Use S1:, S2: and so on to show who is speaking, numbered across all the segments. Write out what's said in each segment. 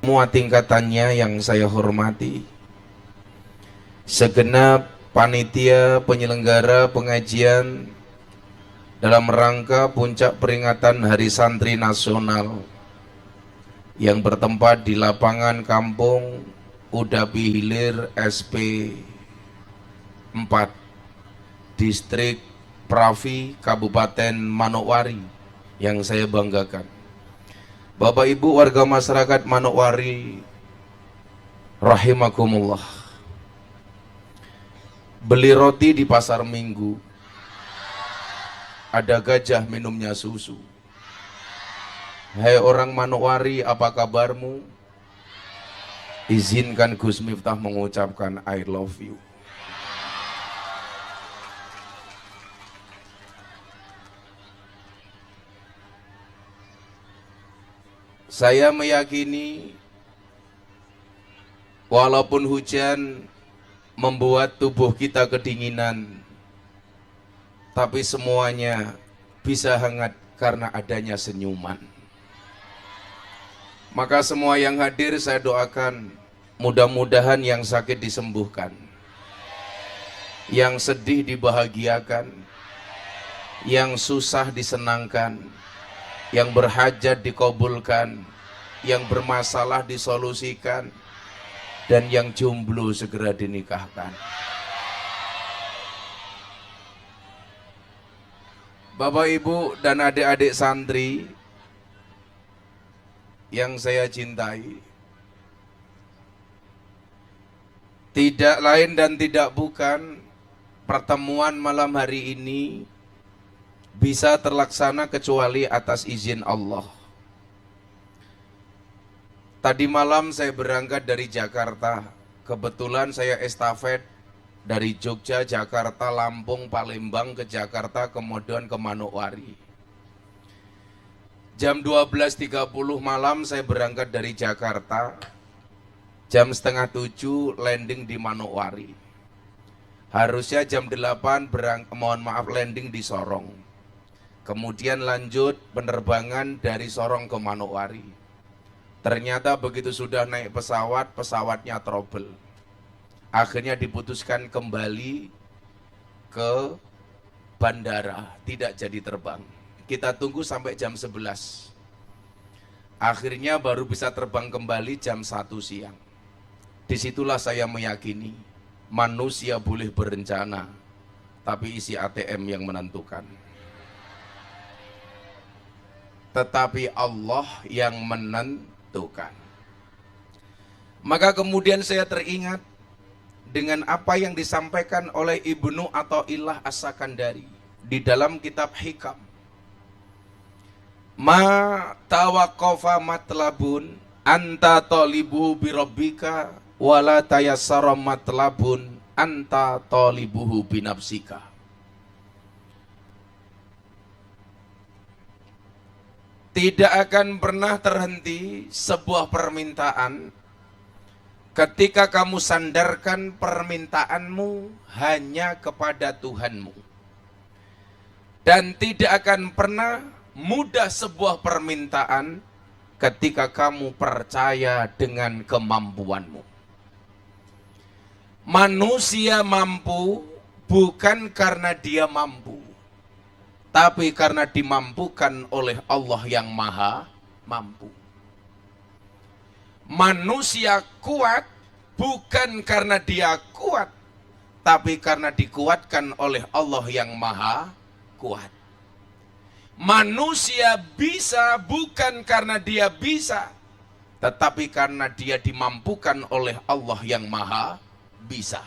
S1: Semua tingkatannya yang saya hormati, segenap panitia penyelenggara pengajian dalam rangka puncak peringatan Hari Santri Nasional yang bertempat di lapangan kampung Udapi Hilir SP 4 Distrik Pravi Kabupaten Manokwari yang saya banggakan. Bapak Ibu warga masyarakat Manokwari rahimakumullah, beli roti di pasar Minggu, ada gajah minumnya susu. Hai orang Manokwari, apa kabarmu? Izinkan Gus Miftah mengucapkan I love you. Saya meyakini walaupun hujan membuat tubuh kita kedinginan, tapi semuanya bisa hangat karena adanya senyuman. Maka semua yang hadir saya doakan, mudah-mudahan yang sakit disembuhkan, yang sedih dibahagiakan, yang susah disenangkan, yang berhajat dikabulkan, yang bermasalah disolusikan, dan yang jomblo segera dinikahkan. Bapak Ibu dan adik-adik santri yang saya cintai, tidak lain dan tidak bukan pertemuan malam hari ini bisa terlaksana kecuali atas izin Allah. Tadi malam saya berangkat dari Jakarta. Kebetulan saya estafet dari Jogja, Jakarta, Lampung, Palembang ke Jakarta, kemudian ke Manokwari. Jam 12.30 malam saya berangkat dari Jakarta. Jam setengah 7 landing di Manokwari. Harusnya jam 8 landing di Sorong. Kemudian lanjut penerbangan dari Sorong ke Manokwari. Ternyata begitu sudah naik pesawat, pesawatnya trouble. Akhirnya diputuskan kembali ke bandara, tidak jadi terbang. Kita tunggu sampai jam 11. Akhirnya baru bisa terbang kembali jam 1 siang. Disitulah saya meyakini manusia boleh berencana, tapi isi ATM yang menentukan. Tetapi Allah yang menentukan. Maka kemudian saya teringat dengan apa yang disampaikan oleh Ibnu Athaillah As-Sakandari di dalam kitab Hikam. Ma tawaqqafa matlabun anta talibuhu birabbika wala tayassara matlabun anta talibuhu binafsika. Tidak akan pernah terhenti sebuah permintaan ketika kamu sandarkan permintaanmu hanya kepada Tuhanmu. Dan tidak akan pernah mudah sebuah permintaan ketika kamu percaya dengan kemampuanmu. Manusia mampu bukan karena dia mampu, tapi karena dimampukan oleh Allah yang maha mampu. Manusia kuat bukan karena dia kuat, tapi karena dikuatkan oleh Allah yang maha kuat. Manusia bisa bukan karena dia bisa, tetapi karena dia dimampukan oleh Allah yang maha bisa.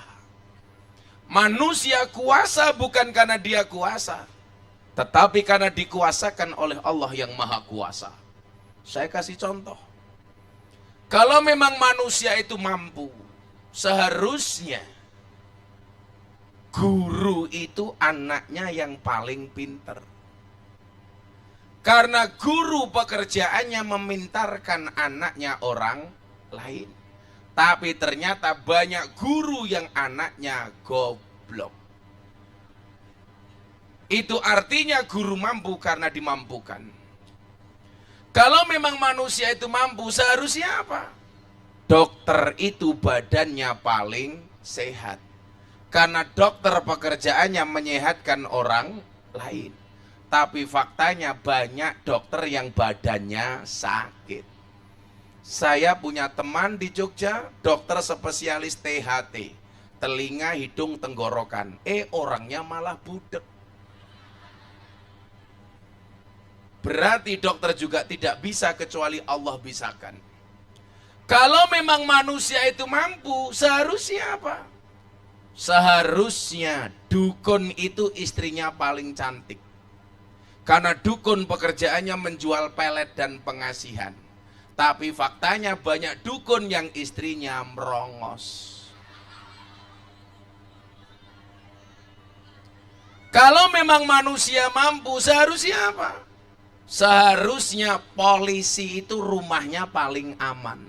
S1: Manusia kuasa bukan karena dia kuasa, tetapi karena dikuasakan oleh Allah yang maha kuasa. Saya kasih contoh. Kalau memang manusia itu mampu, seharusnya guru itu anaknya yang paling pinter. Karena guru pekerjaannya memintarkan anaknya orang lain. Tapi ternyata banyak guru yang anaknya goblok. Itu artinya guru mampu karena dimampukan. Kalau memang manusia itu mampu, seharusnya apa? dokter itu badannya paling sehat. Karena dokter pekerjaannya menyehatkan orang lain. Tapi faktanya banyak dokter yang badannya sakit. Saya punya teman di Jogja, dokter spesialis THT, telinga, hidung, tenggorokan. Orangnya malah budek. Berarti dokter juga tidak bisa kecuali Allah bisakan. Kalau memang manusia itu mampu, seharusnya apa? Seharusnya dukun itu istrinya paling cantik. Karena dukun pekerjaannya menjual pelet dan pengasihan. Tapi faktanya banyak dukun yang istrinya merongos. Kalau memang manusia mampu, seharusnya apa? Seharusnya polisi itu rumahnya paling aman.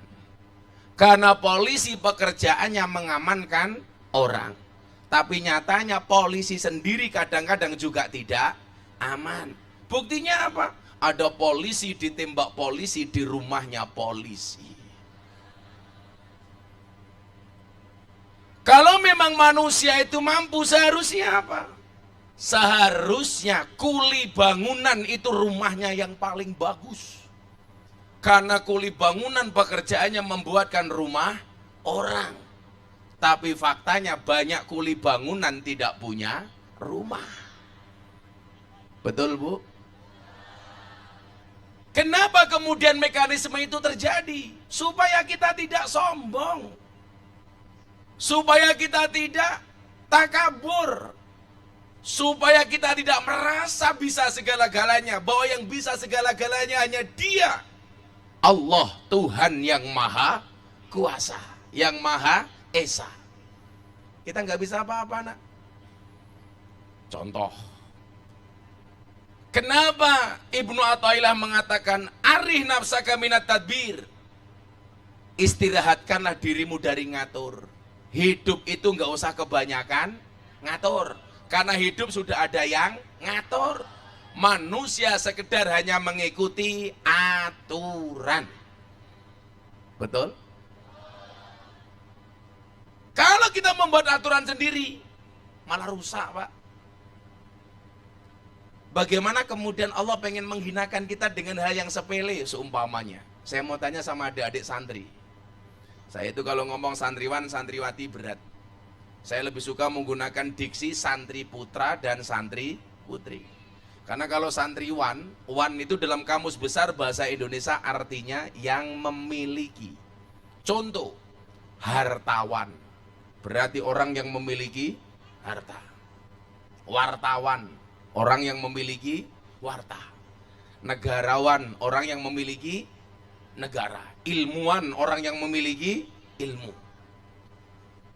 S1: Karena polisi pekerjaannya mengamankan orang. Tapi nyatanya polisi sendiri kadang-kadang juga tidak aman. Buktinya apa? Ada polisi ditembak polisi di rumahnya polisi. Kalau memang manusia itu mampu, seharusnya apa? Seharusnya kuli bangunan itu rumahnya yang paling bagus. Karena kuli bangunan pekerjaannya membuatkan rumah orang. Tapi faktanya banyak kuli bangunan tidak punya rumah. Betul, Bu? Kenapa kemudian mekanisme itu terjadi? Supaya kita tidak sombong. Supaya kita tidak takabur. Supaya kita tidak merasa bisa segala-galanya. Bahwa yang bisa segala-galanya hanya Dia. Allah, Tuhan yang Maha Kuasa. Yang Maha Esa. Kita nggak bisa apa-apa, nak. Contoh. Kenapa Ibnu Athaillah mengatakan arih nafsaka minat tadbir? Istirahatkanlah dirimu dari ngatur. Hidup itu nggak usah kebanyakan ngatur. Karena hidup sudah ada yang ngatur. Manusia sekedar hanya mengikuti aturan. Betul? Kalau kita membuat aturan sendiri, malah rusak, Pak. Bagaimana kemudian Allah pengen menghinakan kita dengan hal yang sepele seumpamanya. Saya mau tanya sama adik-adik santri. Saya itu kalau ngomong santriwan, santriwati berat. Saya lebih suka menggunakan diksi santri putra dan santri putri. Karena kalau santriwan, wan itu dalam kamus besar bahasa Indonesia artinya yang memiliki. Contoh, hartawan. Berarti orang yang memiliki harta. Wartawan. Orang yang memiliki warta. Negarawan, orang yang memiliki negara. Ilmuwan, orang yang memiliki ilmu.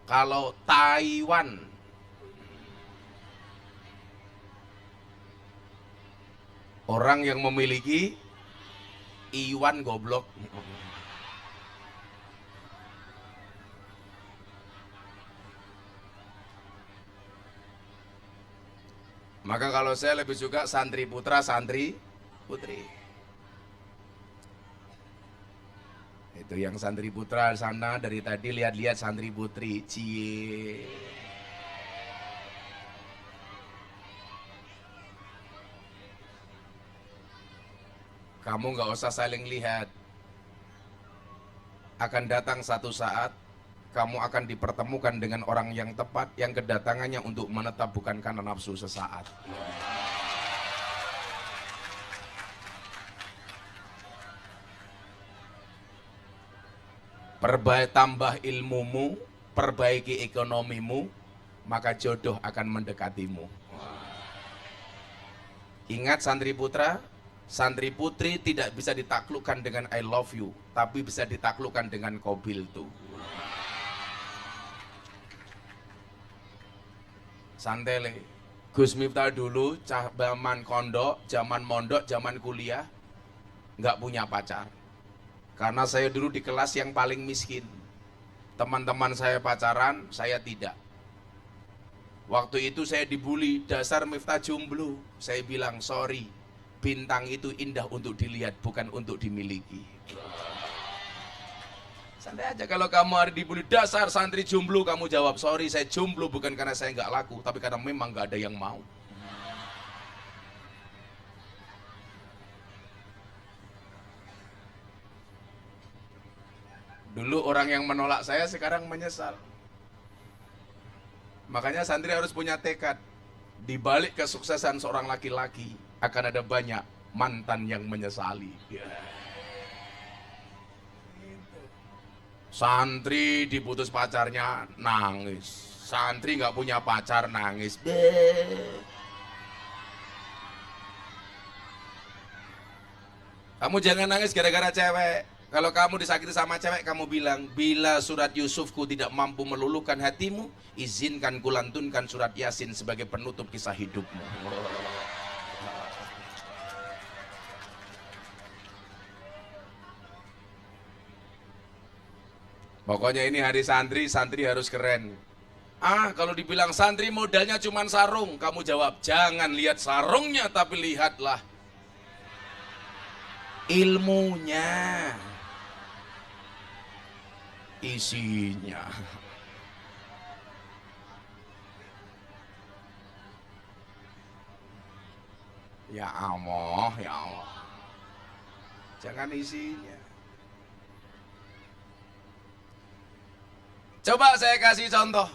S1: Kalau Taiwan, orang yang memiliki Iwan goblok. Maka kalau saya lebih suka santri putra, santri putri. Itu yang santri putra sana dari tadi lihat-lihat santri putri. Cie. Kamu nggak usah saling lihat. Akan datang satu saat kamu akan dipertemukan dengan orang yang tepat, yang kedatangannya untuk menetap bukan karena nafsu sesaat. Tambah ilmumu, perbaiki ekonomimu, maka jodoh akan mendekatimu. Ingat santri putra, santri putri tidak bisa ditaklukkan dengan I love you, tapi bisa ditaklukkan dengan qabiltu. Santele, Gus Miftah dulu zaman kondok, zaman mondok, zaman kuliah nggak punya pacar. Karena saya dulu di kelas yang paling miskin. Teman-teman saya pacaran, saya tidak. Waktu itu saya dibully, dasar Miftah jomblo. Saya bilang, sorry, bintang itu indah untuk dilihat, bukan untuk dimiliki. Santai aja. Kalau kamu hari dibully, dasar santri jomblo, kamu jawab, sorry saya jomblo bukan karena saya nggak laku, tapi karena memang nggak ada yang mau. Dulu orang yang menolak saya sekarang menyesal. Makanya santri harus punya tekad. Di balik kesuksesan seorang laki-laki akan ada banyak mantan yang menyesali. Santri diputus pacarnya nangis, santri nggak punya pacar nangis. Kamu jangan nangis gara-gara cewek. Kalau kamu disakiti sama cewek, kamu bilang, bila surat Yusufku tidak mampu meluluhkan hatimu, izinkan kulantunkan surat Yasin sebagai penutup kisah hidupmu. Pokoknya ini hari santri, santri harus keren. Kalau dibilang santri modalnya cuma sarung, kamu jawab, jangan lihat sarungnya, tapi lihatlah ilmunya, isinya. Ya Allah, ya Allah. Jangan isinya. Coba saya kasih contoh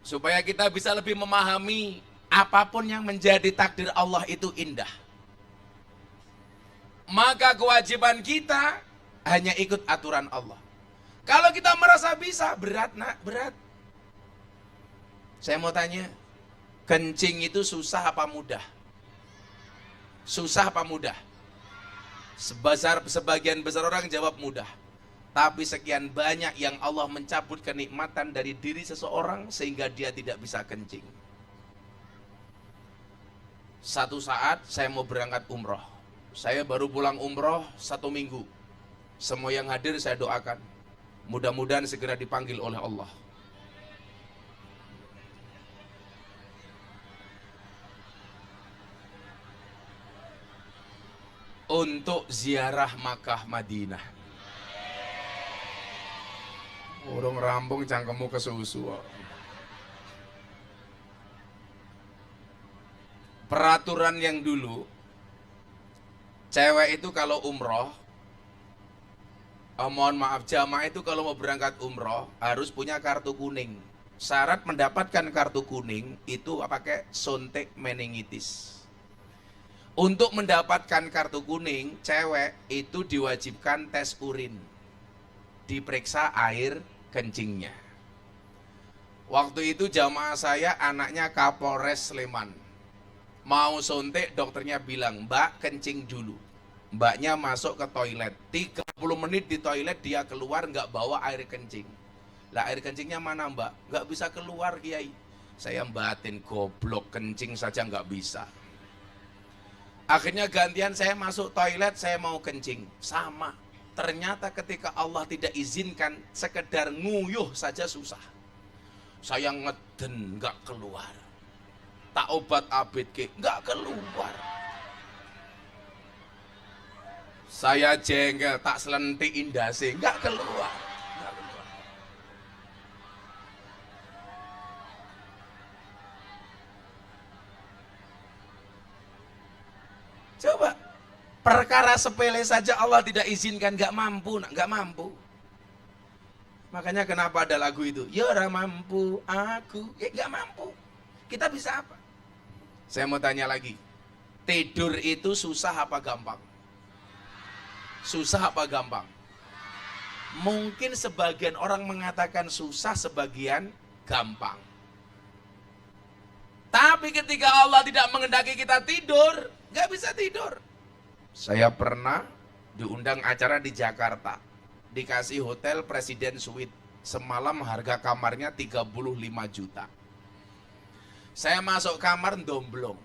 S1: supaya kita bisa lebih memahami apapun yang menjadi takdir Allah itu indah. Maka kewajiban kita hanya ikut aturan Allah. Kalau kita merasa bisa, berat nak, berat. Saya mau tanya, kencing itu susah apa mudah? Susah apa mudah? Sebagian besar orang jawab mudah. Tapi sekian banyak yang Allah mencabut kenikmatan dari diri seseorang sehingga dia tidak bisa kencing. Satu saat saya mau berangkat umroh. Saya baru pulang umroh 1 minggu. Semua yang hadir saya doakan. Mudah-mudahan segera dipanggil oleh Allah. Untuk ziarah Makkah Madinah. Urung rampung cangkemmu kesusu. Peraturan yang dulu, cewek itu kalau umroh, mohon maaf, jamaah itu kalau mau berangkat umroh harus punya kartu kuning. Syarat mendapatkan kartu kuning itu pakai suntik meningitis. Untuk mendapatkan kartu kuning, cewek itu diwajibkan tes urin, diperiksa air kencingnya. Waktu itu jamaah saya anaknya Kapolres Sleman. Mau suntik, dokternya bilang, Mbak kencing dulu. Mbaknya masuk ke toilet, 30 menit di toilet dia keluar nggak bawa air kencing. Lah air kencingnya mana Mbak? Nggak bisa keluar Kiai. Saya batin, goblok, kencing saja nggak bisa. Akhirnya gantian saya masuk toilet, saya mau kencing. Sama. Ternyata ketika Allah tidak izinkan, sekedar nguyuh saja susah. Saya ngeden, nggak keluar. Tak obat abid ke, nggak keluar. Saya jengkel, tak selentik indase, nggak keluar. Nggak keluar. Coba. Perkara sepele saja Allah tidak izinkan, nggak mampu, nggak mampu. Makanya kenapa ada lagu itu? Ya ora mampu aku, nggak mampu. Kita bisa apa? Saya mau tanya lagi, tidur itu susah apa gampang? Susah apa gampang? Mungkin sebagian orang mengatakan susah, sebagian gampang. Tapi ketika Allah tidak menghendaki kita tidur, nggak bisa tidur. Saya pernah diundang acara di Jakarta, dikasih hotel Presiden Suite, semalam harga kamarnya 35 juta. Saya masuk kamar ndomblong,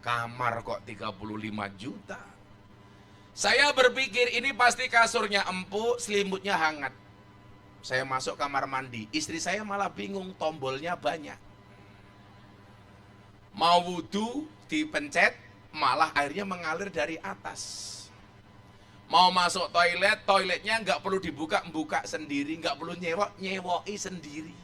S1: kamar kok 35 juta. Saya berpikir ini pasti kasurnya empuk, selimutnya hangat. Saya masuk kamar mandi, istri saya malah bingung, tombolnya banyak. Mau wudhu dipencet, malah airnya mengalir dari atas. Mau masuk toilet, toiletnya nggak perlu dibuka, buka sendiri, nggak perlu nyewoi sendiri.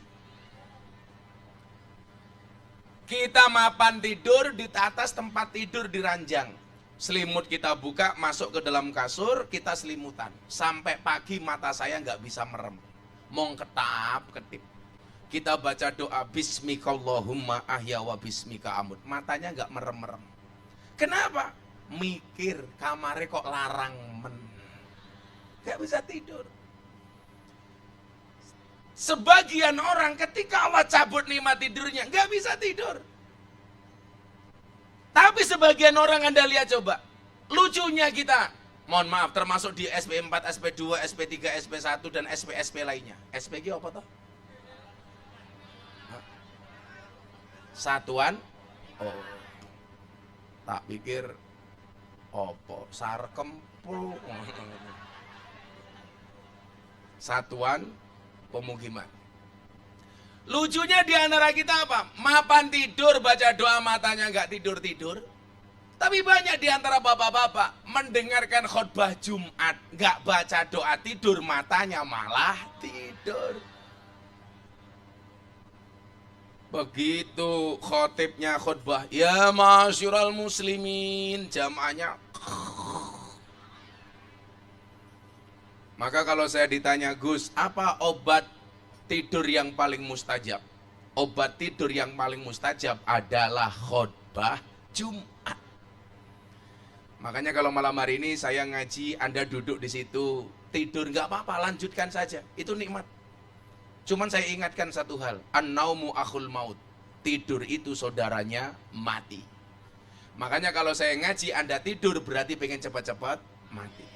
S1: Kita mapan tidur di atas tempat tidur di ranjang. Selimut kita buka, masuk ke dalam kasur, kita selimutan. Sampai pagi mata saya nggak bisa merem. Mau ketap-ketip. Kita baca doa Bismikallahumma ahya wa bismika amut. Matanya nggak merem-merem. Kenapa? Mikir kamarnya kok larang gak bisa tidur. Sebagian orang ketika Allah cabut nikmat tidurnya gak bisa tidur. Tapi sebagian orang Anda lihat coba, lucunya kita, mohon maaf, termasuk di SP4, SP2, SP3, SP1 dan SP lainnya. SPG apa toh? Satuan. Oh, tak pikir opo sarkempul. Satuan pemukiman. Lucunya di antara kita apa? Mapan tidur baca doa matanya nggak tidur-tidur. Tapi banyak di antara bapak-bapak mendengarkan khutbah Jumat nggak baca doa tidur, matanya malah tidur. Begitu khotibnya khutbah, ya masyurul muslimin, jamaahnya. Maka kalau saya ditanya, Gus, apa obat tidur yang paling mustajab? Obat tidur yang paling mustajab adalah khutbah Jumat. Makanya kalau malam hari ini saya ngaji, Anda duduk di situ, tidur nggak apa-apa, lanjutkan saja, itu nikmat. Cuman saya ingatkan satu hal, an-naumu akhul maut. Tidur itu saudaranya mati. Makanya kalau saya ngaji, Anda tidur berarti pengen cepat-cepat mati.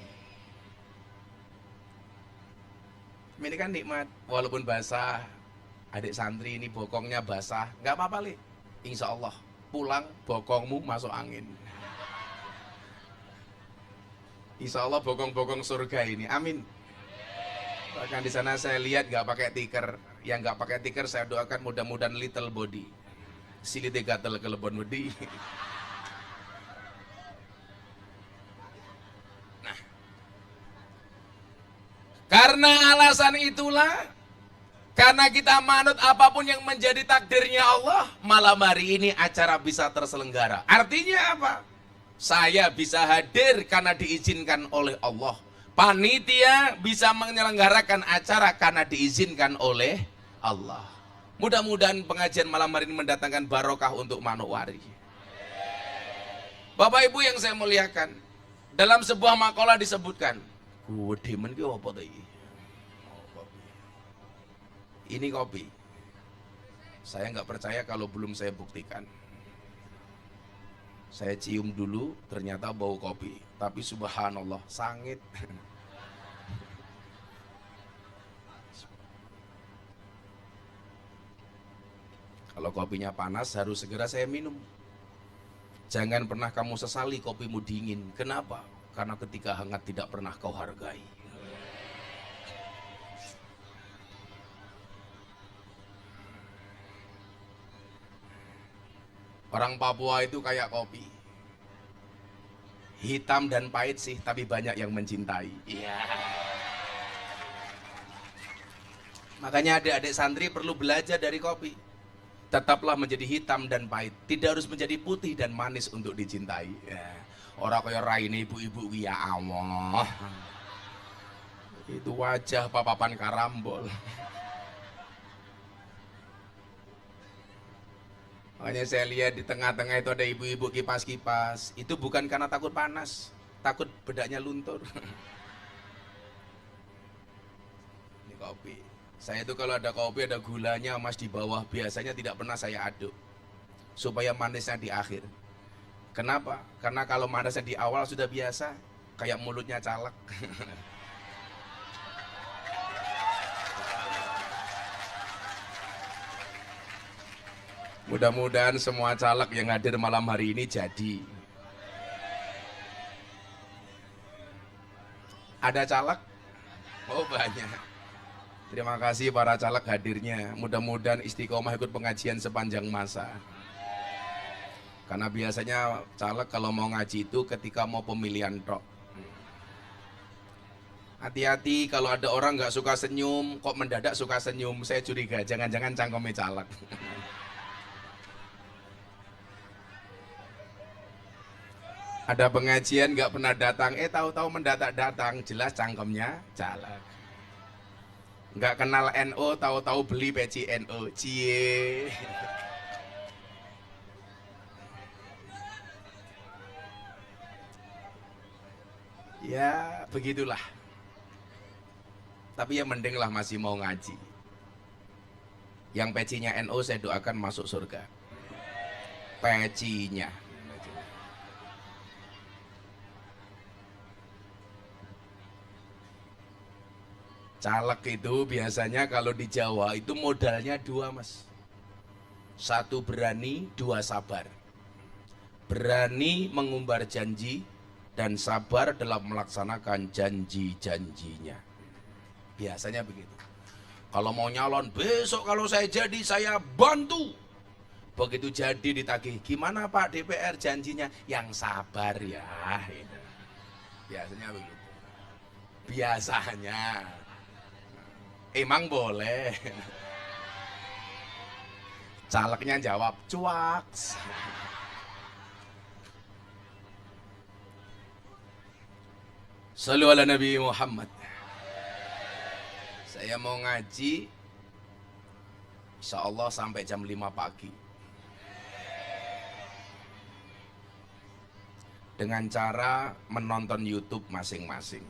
S1: Ini kan nikmat, walaupun basah. Adik santri ini bokongnya basah, nggak apa-apa li. Insya Allah pulang bokongmu masuk angin. Insya Allah bokong-bokong surga ini, amin. Bahkan di sana saya lihat nggak pakai tikar, yang nggak pakai tikar saya doakan mudah-mudahan little body, silite gatel kelebon wedi. Nah, karena alasan itulah, karena kita manut apapun yang menjadi takdirnya Allah, malam hari ini acara bisa terselenggara. Artinya apa? Saya bisa hadir karena diizinkan oleh Allah. Panitia bisa menyelenggarakan acara karena diizinkan oleh Allah. Mudah-mudahan pengajian malam hari ini mendatangkan barokah untuk Manokwari. Bapak Ibu yang saya muliakan, dalam sebuah makalah disebutkan, ini kopi. Saya nggak percaya kalau belum saya buktikan. Saya cium dulu, ternyata bau kopi. Tapi subhanallah, sangit. Kalau kopinya panas, harus segera saya minum. Jangan pernah kamu sesali kopimu dingin. Kenapa? Karena ketika hangat tidak pernah kau hargai. Orang Papua itu kayak kopi, hitam dan pahit sih, tapi banyak yang mencintai. Iya. Makanya adik-adik santri perlu belajar dari kopi. Tetaplah menjadi hitam dan pahit, tidak harus menjadi putih dan manis untuk dicintai. Ya. Orang kaya raine ibu-ibu ya Allah. Itu wajah papapan karambol. Makanya saya lihat di tengah-tengah itu ada ibu-ibu kipas-kipas. Itu bukan karena takut panas, takut bedaknya luntur. Ini kopi. Saya itu kalau ada kopi ada gulanya mas di bawah, biasanya tidak pernah saya aduk, supaya manisnya di akhir. Kenapa? Karena kalau manisnya di awal sudah biasa, kayak mulutnya caleg. Mudah-mudahan semua caleg yang hadir malam hari ini jadi. Ada caleg? Oh banyak. Terima kasih para caleg hadirnya. Mudah-mudahan istiqomah ikut pengajian sepanjang masa. Karena biasanya caleg kalau mau ngaji itu ketika mau pemilihan tok. Hati-hati kalau ada orang nggak suka senyum, kok mendadak suka senyum, saya curiga, jangan-jangan cangkeme caleg. Ada pengajian nggak pernah datang, tahu-tahu mendadak datang, jelas cangkemnya caleg. Nggak kenal NO, tahu-tahu beli peci NO, cie. Ya begitulah. Tapi ya mending lah masih mau ngaji. Yang pecinya NO saya doakan masuk surga. Pecinya. Caleg itu biasanya kalau di Jawa itu modalnya dua, Mas. Satu berani, dua sabar. Berani mengumbar janji dan sabar dalam melaksanakan janji-janjinya. Biasanya begitu. Kalau mau nyalon, besok kalau saya jadi saya bantu. Begitu jadi ditagih, gimana Pak DPR janjinya? Yang sabar ya. Biasanya begitu. Biasanya. Emang boleh. Calegnya jawab, cuaks. Shallu ala Nabi Muhammad. Saya mau ngaji insya Allah sampai jam 5 pagi dengan cara menonton YouTube masing-masing.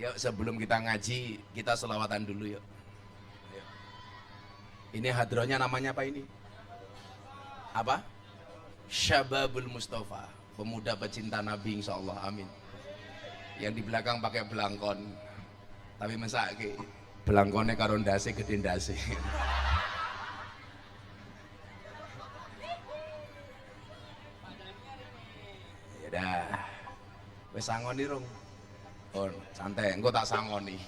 S1: Yuk sebelum kita ngaji kita selawatan dulu yuk. Ini hadrohnya namanya apa ini? Apa? Syababul Mustafa, pemuda pecinta Nabi insya Allah, amin. Yang di belakang pakai belangkon, tapi mesake belangkonnya karo ndase gede ndase. Ya dah, wes sangoni rong. Oh santai, engko tak sangoni.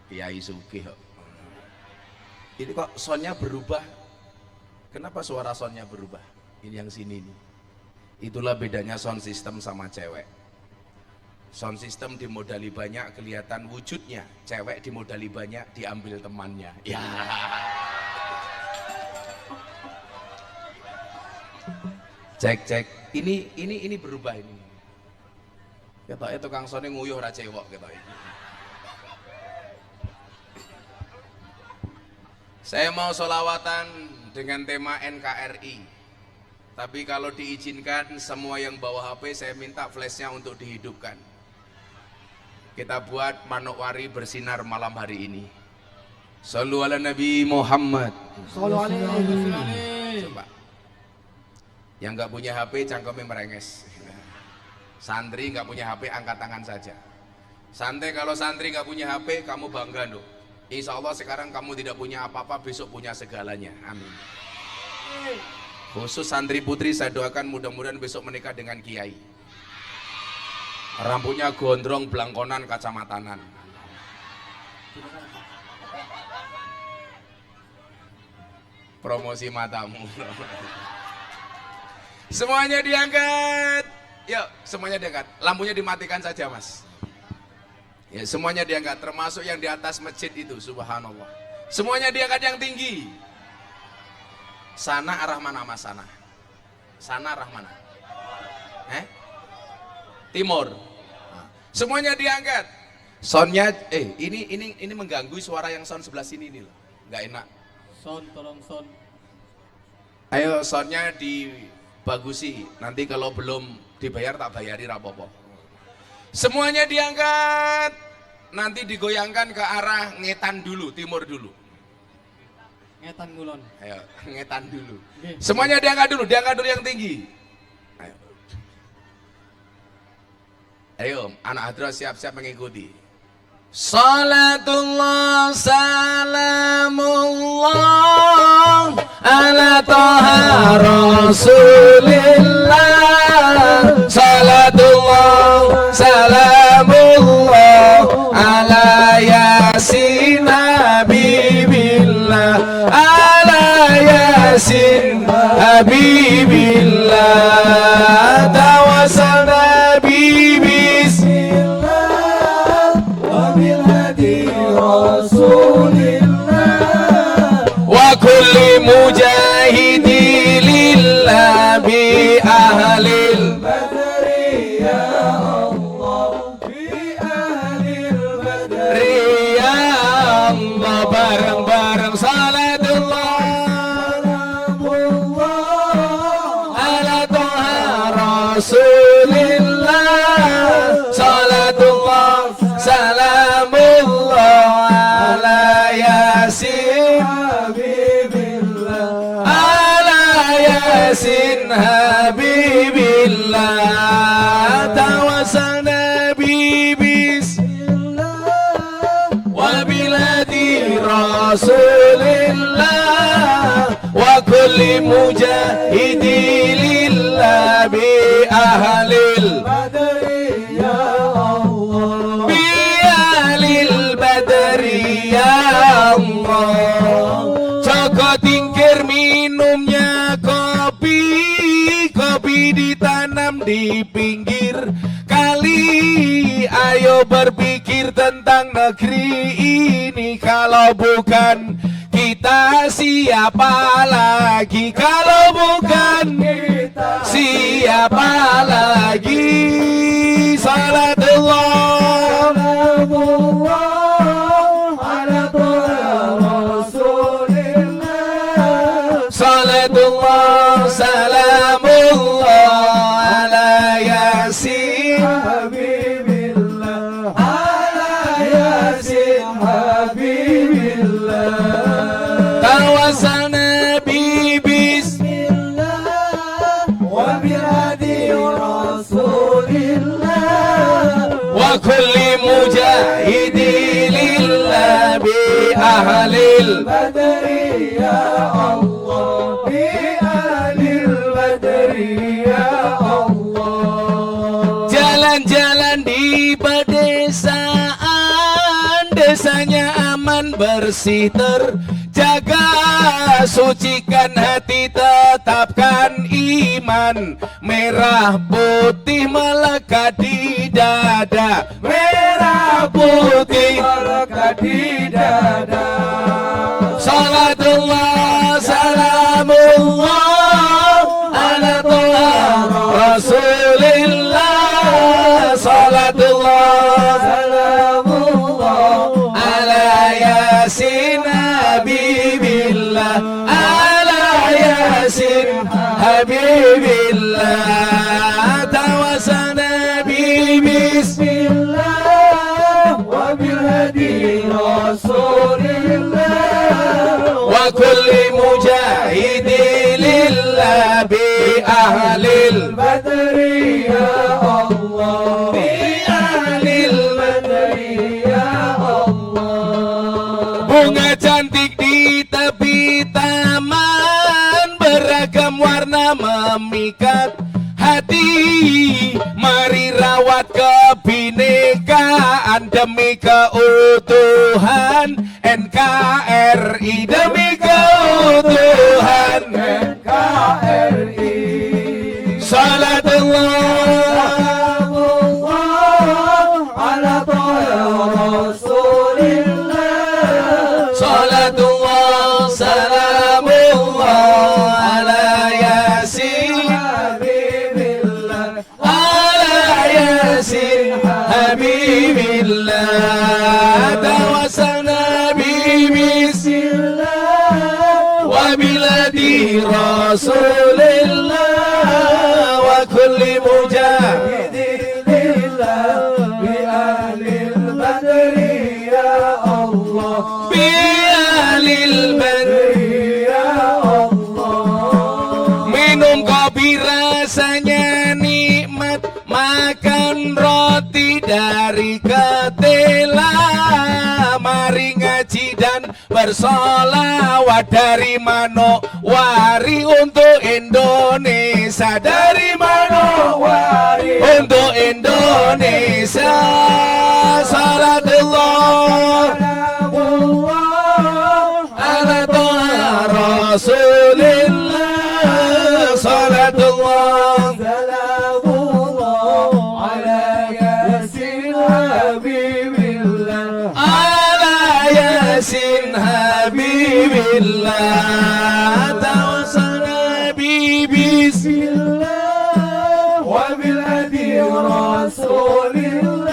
S1: Kiai sugih kok. Ini kok soundnya berubah. Kenapa suara soundnya berubah? Ini yang sini nih. Itulah bedanya sound system sama cewek. Sound system dimodali banyak kelihatan wujudnya, cewek dimodali banyak diambil temannya. Ya. Cek. Ini berubah ini. Ketoknya tukang soundnya nguyuh ra cewek ketoknya. Saya mau sholawatan dengan tema NKRI. Tapi kalau diizinkan semua yang bawa HP saya minta flashnya untuk dihidupkan. Kita buat Manokwari bersinar malam hari ini. Shallu ala Nabi Muhammad.
S2: Shallu alaihi.
S1: Coba. Yang nggak punya HP cangkemnya merenges. Santri nggak punya HP angkat tangan saja. Santai kalau santri nggak punya HP kamu bangga dong. Insya Allah sekarang kamu tidak punya apa-apa, besok punya segalanya. Amin. Khusus santri putri saya doakan mudah-mudahan besok menikah dengan kiai. Rambutnya gondrong, belangkonan, kacamatanan. Promosi matamu. Semuanya diangkat. Yuk, semuanya diangkat. Lampunya dimatikan saja, Mas. Ya, semuanya diangkat, termasuk yang di atas masjid itu, subhanallah. Semuanya diangkat yang tinggi. Sana arah mana, Mas? Sana arah mana? Timur. Semuanya diangkat. Soundnya, ini mengganggu suara yang sound sebelah sini nih loh. Nggak enak.
S2: Sound, tolong sound.
S1: Ayo soundnya dibagusi. Nanti kalau belum dibayar tak bayari rapopo. Semuanya diangkat. Nanti digoyangkan ke arah ngetan dulu, timur dulu.
S2: Ngetan ngulon.
S1: Ayo, ngetan dulu.
S2: Oke.
S1: Semuanya diangkat dulu yang tinggi. Ayo, anak hadroh siap-siap mengikuti. Salatullah salamullah ala taha rasulillah. Salatullah salamullah ala yasin habibillah. Ala yasin habibillah. Tawassalna bibi Rasulillah. Salatullah salamullah ala Yasin Habibillah, ala Yasin Habibillah. Tawassalna bi bismillah wa biladi Rasulillah wa kulli mujahidi lillah bi ahlil badri ya Allah, bi ahlil badri ya Allah. Joko tingkir minumnya kopi, kopi ditanam di pinggir kali. Ayo berpikir tentang negeri ini, kalau bukan kita siapa lagi? Kalau bukan kita siapa lagi? Salatullah ala Rasulillah. Salatullah salamullah ala Yasin Habibillah, ala Yasin Habibillah. Tawassalna bi bismillah wa biladi Rasulillah wa kulli mujahidi lillah bi ahlil badri ya Allah, bi ahlil badri ya Allah. Jalan-jalan di pedesaan, desanya aman bersih terjaga. Sucikan hati, tetapkan iman, merah putih melekat di dada, merah putih melekat di dada. Salatullah salamullah ala Rasulillah. Salatullah salamullah ala Yasin Habibillah, ala Yasin Habibillah. Tawassalna bi bismillah wa bilhadi Rasulillah wa kulli mujahidi lillah bi ahlil badri ya Allah, bi ahlil badri ya Allah. Bunga cantik di tepi taman, beragam warna memikat hati. Mari rawat kebinekaan demi keutuhan NKRI, demi keutuhan NKRI. Salatullah ala Rasulillah. Salatullah salamullah ala Yasin Habibillah, ala Yasin Habibillah. Tawassalna bi bismillah wa biladi Rasulillah wa kulli mujahidi lillah bi ahlil badri ya Allah, bi ahlil badri ya Allah. Minum kopi rasanya nikmat, makan roti dari ketela. Mari ngaji dan bersolawat dari Manowari untuk Indonesia, dari Manowari untuk Indonesia. Salatullah ala Rasulillah. Salatullah salamullah ala Yasin Habibillah, ala Yasin Habibillah. Tawassalna bi bismillah wa biladi Rasulillah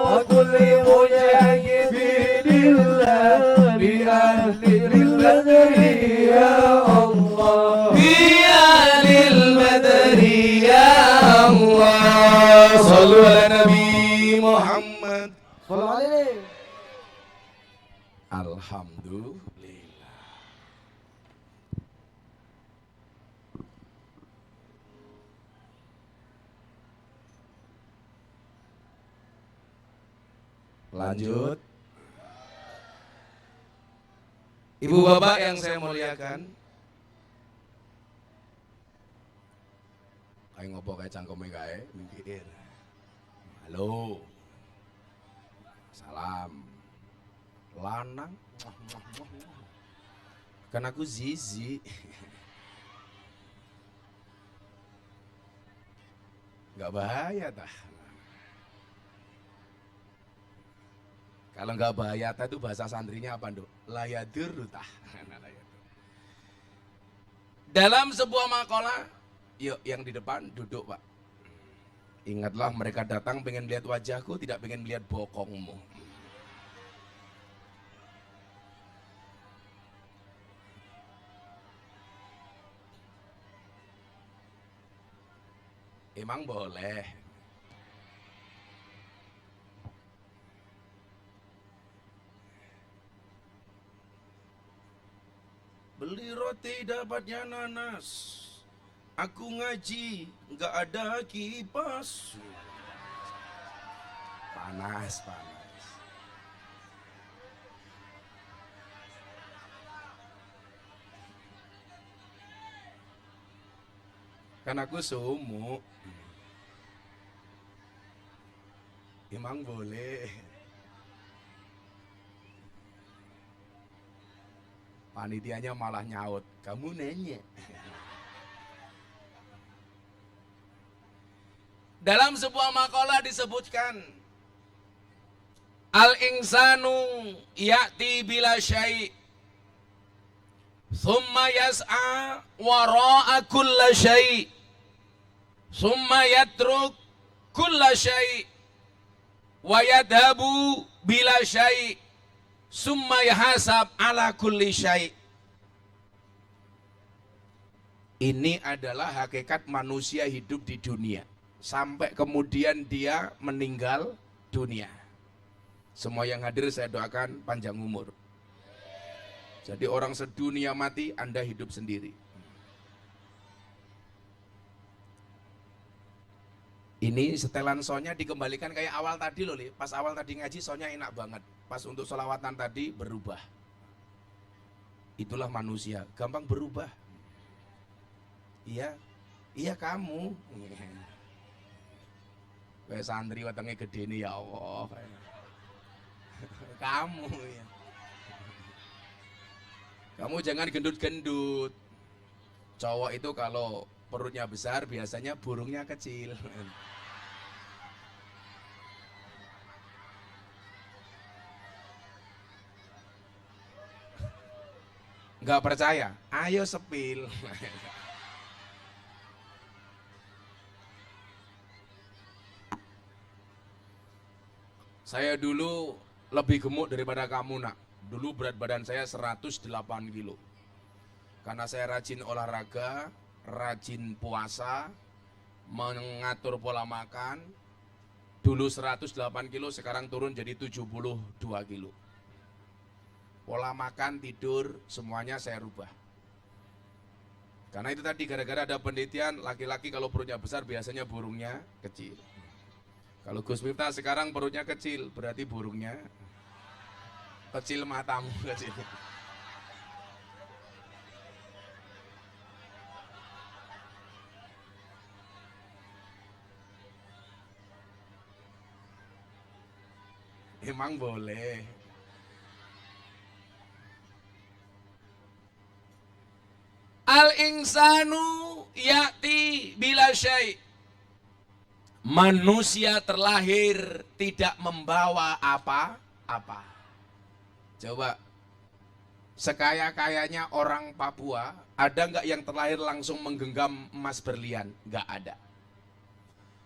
S1: wa kulli mujahidillah bi ahlil badri ya Allah, bi ahlil badri ya Alhamdulillah. Lanjut. Ibu bapak yang saya muliakan, ayo ngopo kae cangkeme kae mikir. Halo. Salam. Lanang. Kan aku Zizi. Enggak bahaya tah. Kalau nggak bahaya itu bahasa santrinya apa, Nduk? Layadur tah. Dalam sebuah makalah, yuk yang di depan duduk, Pak. Ingatlah mereka datang pengen lihat wajahku, tidak pengen lihat bokongmu. Emang boleh. Beli roti dapatnya nanas. Aku ngaji, nggak ada kipas. Panas, panas. Kan aku sumuk. Emang boleh. Panitianya malah nyaut, kamu nanya. Dalam sebuah makalah disebutkan, al-insanu ya'ti bila syai' thumma yas'a wara'a kulla syai' thumma yatruk kulla syai' wa yadhabu bila syai' summa yahasab ala kulli syai'. Ini adalah hakikat manusia hidup di dunia sampai kemudian dia meninggal dunia. Semua yang hadir saya doakan panjang umur. Jadi orang sedunia mati, Anda hidup sendiri. Ini setelan soundnya dikembalikan kayak awal tadi loh, Li. Pas awal tadi ngaji soundnya enak banget. Pas untuk sholawatan tadi berubah. Itulah manusia, gampang berubah. Iya, iya kamu. Kayak santri wetenge gede nih ya Allah. Kamu ya. Kamu jangan gendut-gendut. Cowok itu kalau perutnya besar biasanya burungnya kecil. Nggak percaya? Ayo sepil. Saya dulu lebih gemuk daripada kamu, Nak. Dulu berat badan saya 108 kilo. Karena saya rajin olahraga, rajin puasa, mengatur pola makan. Dulu 108 kilo, sekarang turun jadi 72 kilo. Pola makan, tidur, semuanya saya rubah. Karena itu tadi gara-gara ada penelitian, laki-laki kalau perutnya besar biasanya burungnya kecil. Kalau Gus Miftah sekarang perutnya kecil, berarti burungnya kecil, matamu kecil. Emang boleh. Al-insanu ya'ti bila syai'. Manusia terlahir tidak membawa apa-apa. Coba, sekaya-kayanya orang Papua, ada nggak yang terlahir langsung menggenggam emas berlian? Nggak ada.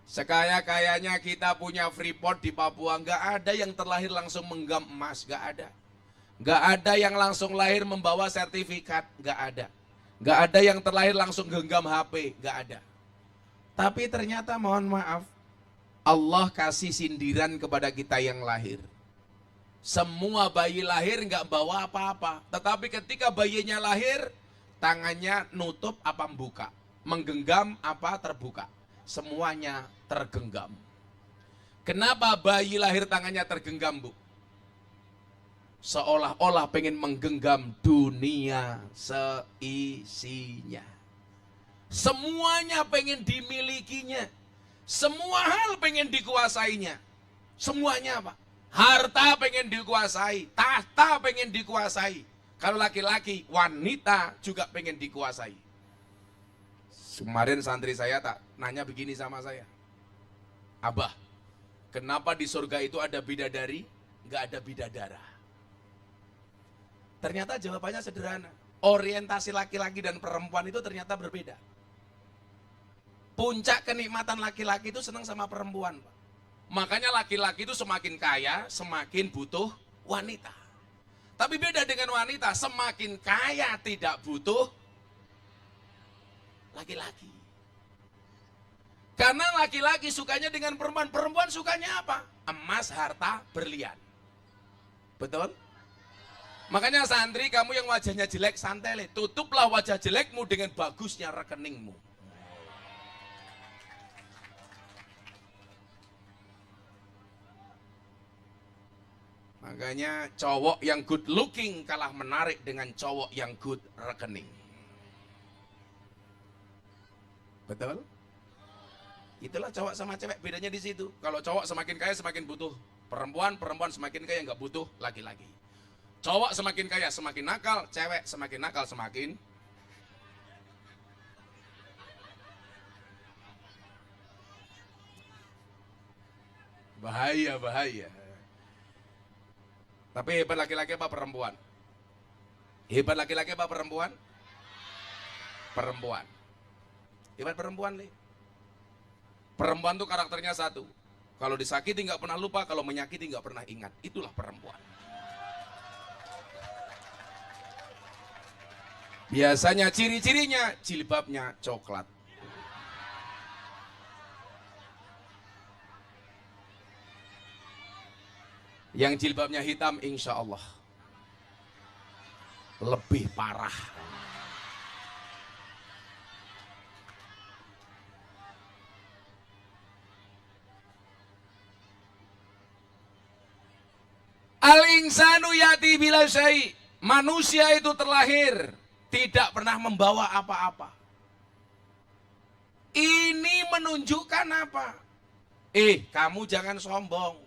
S1: Sekaya-kayanya kita punya Freeport di Papua, nggak ada yang terlahir langsung menggenggam emas, nggak ada. Nggak ada yang langsung lahir membawa sertifikat, nggak ada. Nggak ada yang terlahir langsung genggam HP, nggak ada. Tapi ternyata mohon maaf, Allah kasih sindiran kepada kita yang lahir. Semua bayi lahir nggak bawa apa-apa. Tetapi ketika bayinya lahir, tangannya nutup apa buka, menggenggam apa terbuka. Semuanya tergenggam. Kenapa bayi lahir tangannya tergenggam, Bu? Seolah-olah pengen menggenggam dunia seisinya. Semuanya pengen dimilikinya. Semua hal pengen dikuasainya. Semuanya apa? Harta pengen dikuasai, tahta pengen dikuasai. Kalau laki-laki, wanita juga pengen dikuasai. Kemarin santri saya tak nanya begini sama saya. Abah, kenapa di surga itu ada bidadari, nggak ada bidadara? Ternyata jawabannya sederhana. Orientasi laki-laki dan perempuan itu ternyata berbeda. Puncak kenikmatan laki-laki itu senang sama perempuan, Pak. Makanya laki-laki itu semakin kaya, semakin butuh wanita. Tapi beda dengan wanita, semakin kaya tidak butuh laki-laki. Karena laki-laki sukanya dengan perempuan, perempuan sukanya apa? Emas, harta, berlian. Betul? Makanya santri, kamu yang wajahnya jelek, santai, tutuplah wajah jelekmu dengan bagusnya rekeningmu. Makanya cowok yang good looking kalah menarik dengan cowok yang good rekening. Betul? Itulah cowok sama cewek, bedanya di situ. Kalau cowok semakin kaya semakin butuh perempuan, perempuan semakin kaya nggak butuh laki-laki. Cowok semakin kaya semakin nakal, cewek semakin nakal semakin bahaya. Tapi hebat laki-laki apa perempuan? Hebat laki-laki apa perempuan? Perempuan. Hebat perempuan, Le. Perempuan tuh karakternya satu. Kalau disakiti nggak pernah lupa, kalau menyakiti nggak pernah ingat. Itulah perempuan. Biasanya ciri-cirinya jilbabnya coklat. Yang jilbabnya hitam insya Allah lebih parah. Al-insanu yati bila syai. Manusia itu terlahir tidak pernah membawa apa-apa. Ini menunjukkan apa? Kamu jangan sombong.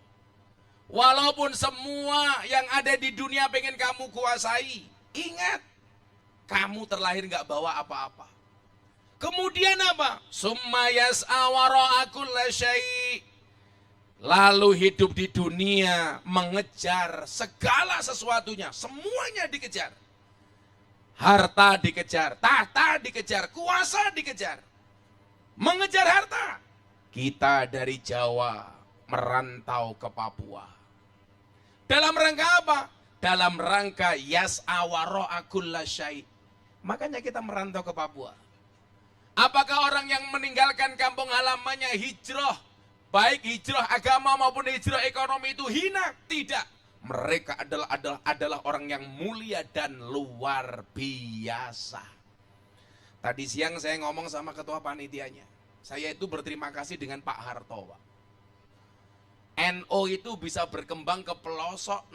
S1: Walaupun semua yang ada di dunia pengen kamu kuasai, ingat, kamu terlahir nggak bawa apa-apa. Kemudian apa? Summa yas'a wara'a kulla syai'. Lalu hidup di dunia mengejar segala sesuatunya, semuanya dikejar. Harta dikejar, tahta dikejar, kuasa dikejar. Mengejar harta. Kita dari Jawa merantau ke Papua. Dalam rangka apa? Dalam rangka yas'a wara'a kulla syai'. Makanya kita merantau ke Papua. Apakah orang yang meninggalkan kampung halamannya hijrah, baik hijrah agama maupun hijrah ekonomi itu hina? Tidak. Mereka adalah orang yang mulia dan luar biasa. Tadi siang saya ngomong sama ketua panitianya. Saya itu berterima kasih dengan Pak Harto, Pak. NO itu bisa berkembang ke pelosok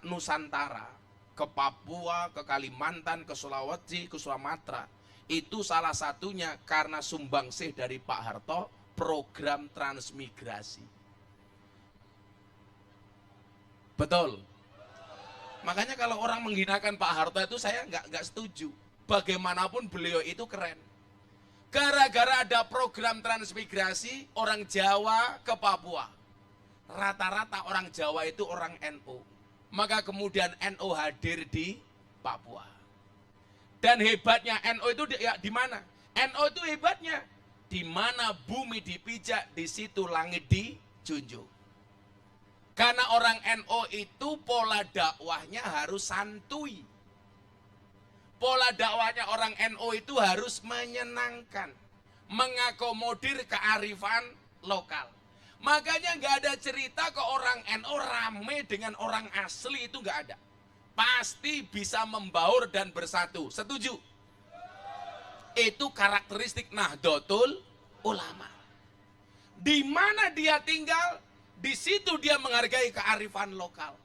S1: Nusantara, ke Papua, ke Kalimantan, ke Sulawesi, ke Sumatera. Itu salah satunya karena sumbangsih dari Pak Harto, program transmigrasi. Betul. Makanya kalau orang menghinakan Pak Harto itu saya nggak setuju. Bagaimanapun beliau itu keren. Gara-gara ada program transmigrasi orang Jawa ke Papua. Rata-rata orang Jawa itu orang NU. Maka kemudian NU hadir di Papua. Dan hebatnya NU itu di mana? NU itu hebatnya di mana bumi dipijak, di situ langit dijunjung. Karena orang NU itu pola dakwahnya harus santuy. Pola dakwahnya orang NU itu harus menyenangkan, mengakomodir kearifan lokal. Makanya nggak ada cerita ke orang NU rame dengan orang asli, itu nggak ada. Pasti bisa membaur dan bersatu. Setuju? Itu karakteristik Nahdlatul Ulama. Di mana dia tinggal, di situ dia menghargai kearifan lokal.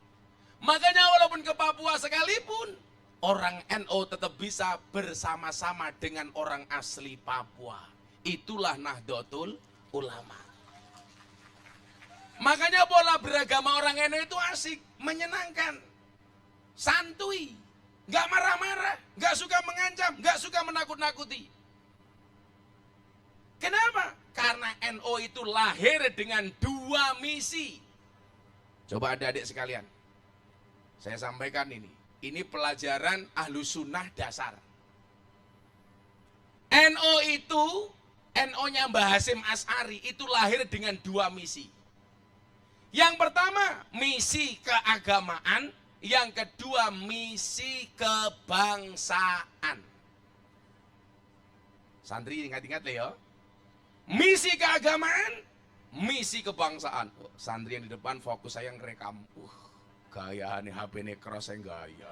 S1: Makanya walaupun ke Papua sekalipun, orang NU tetap bisa bersama-sama dengan orang asli Papua. Itulah Nahdlatul Ulama. Makanya pola beragama orang NU itu asik, menyenangkan, santuy, gak marah-marah, gak suka mengancam, gak suka menakut-nakuti. Kenapa? Karena NU itu lahir dengan dua misi. Coba adik-adik sekalian, saya sampaikan ini. Ini pelajaran Ahlus Sunnah dasar. NU itu, NU-nya Mbah Hasyim Asy'ari itu lahir dengan dua misi. Yang pertama, misi keagamaan. Yang kedua, misi kebangsaan. Santri ingat-ingat ya. Misi keagamaan, misi kebangsaan. Oh, santri yang di depan fokus saya ngerekam. Gaya nih HP nih cross yang gaya.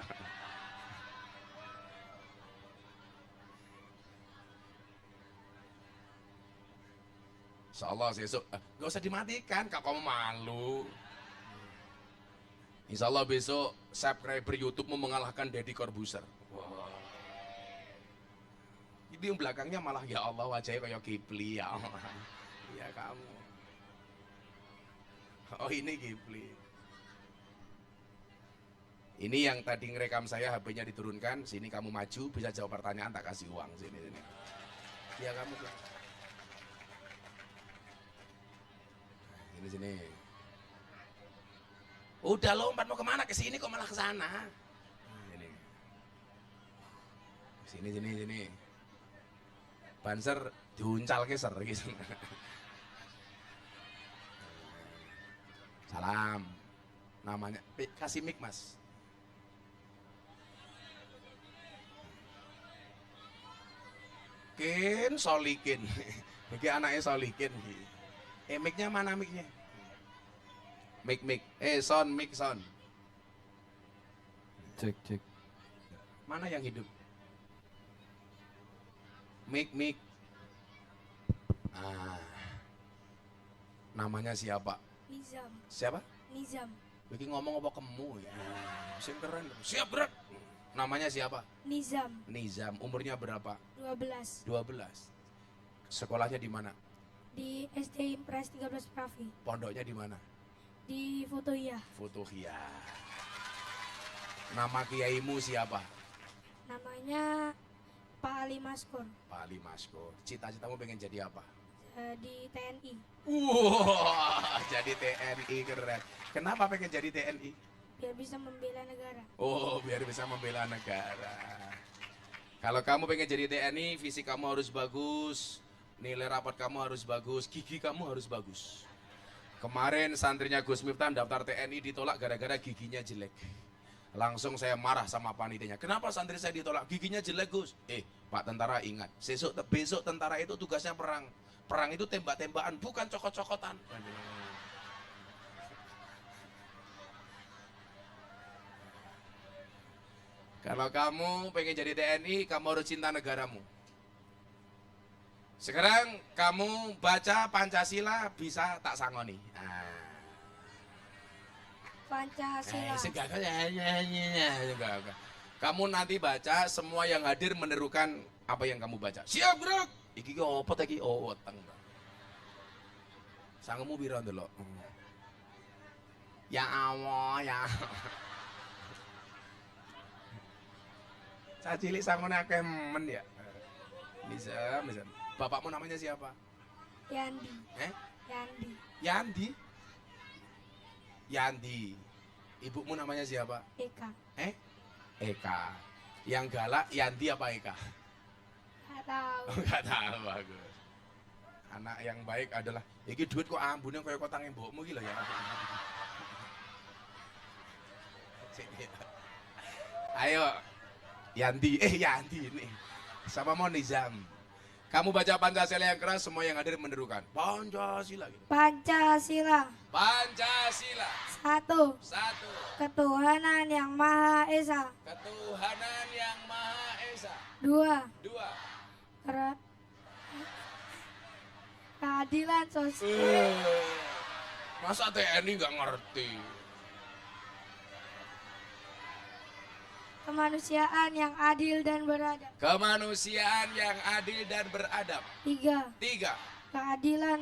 S1: Insyaallah besok gak usah dimatikan, kak kamu malu. Insyaallah besok subscriber YouTube mau mengalahkan Deddy Corbuzier. Wow. Ini yang belakangnya malah ya Allah wajahnya kayak Ghibli ya Allah. Ya kamu. Oh ini Ghibli. Ini yang tadi ngerekam saya, HP-nya diturunkan. Sini kamu maju, bisa jawab pertanyaan, tak kasih uang. Sini. Ya kamu. Sini. Udah lompat mau kemana? Ke sini kok malah ke sana. Sini. Banser diuncal keser gitu. Salam. Namanya kasih mic, Mas. Solikin. Iki anaknya Solikin. Mic-nya mana mic-nya? Mic. Mic sound.
S2: Cek.
S1: Mana yang hidup? Mic. Namanya siapa?
S3: Nizam.
S1: Siapa?
S3: Nizam.
S1: Bikin ngomong apa kamu ya? Sing keren. Siap berat. Namanya siapa?
S3: Nizam.
S1: Umurnya berapa?
S3: 12.
S1: 12. Sekolahnya di mana?
S3: Di SD Impres 13 Pravi.
S1: Pondoknya di mana?
S3: Di Fotohiyah.
S1: Nama kiaimu siapa?
S3: Namanya Pak Ali Maskor.
S1: Pak Ali Maskor. Cita-citamu pengen jadi apa?
S3: Di TNI.
S1: Wah, jadi TNI keren. Kenapa pengen jadi TNI?
S3: Biar bisa membela negara.
S1: Oh, biar bisa membela negara. Kalau kamu pengen jadi TNI, fisik kamu harus bagus, nilai rapot kamu harus bagus, gigi kamu harus bagus. Kemarin santrinya Gus Miftah daftar TNI ditolak gara-gara giginya jelek. Langsung saya marah sama panitianya. Kenapa santri saya ditolak? Giginya jelek, Gus. Pak tentara ingat, besok tentara itu tugasnya perang. Perang itu tembak-tembakan, bukan cokot-cokotan. Kalau kamu pengen jadi TNI, kamu harus cinta negaramu. Sekarang kamu baca Pancasila bisa tak sangoni.
S3: Pancasila.
S1: Enggak. Kamu nanti baca, semua yang hadir menerukan apa yang kamu baca. Siap, Bro. Iki ki opo ta iki? Oh, weteng. Sangemu piro ndelok? Ya Allah, ya. Cilik sangone akeh men ya. Bisa. Bapakmu namanya siapa?
S3: Yandi.
S1: Yandi. Yandi. Ibumu namanya siapa?
S3: Eka.
S1: Eka. Yang galak Yandi apa Eka?
S3: Gak tahu.
S1: Enggak tahu bagus. Anak yang baik adalah iki duit kok ambune kaya kotange mbokmu iki lho ya. Ayo Yandi ini. Sama mau Nizam. Kamu baca Pancasila yang keras, semua yang hadir menderukan. Pancasila. Gitu.
S3: Pancasila.
S1: Pancasila.
S3: 1.
S1: Satu.
S3: Ketuhanan yang Maha Esa.
S1: Ketuhanan yang Maha Esa.
S3: 2.
S1: Dua.
S3: Keadilan sosial.
S1: Masa TNI nggak ngerti?
S3: Kemanusiaan yang adil dan beradab.
S1: Kemanusiaan yang adil dan beradab.
S3: 3.
S1: 3.
S3: Keadilan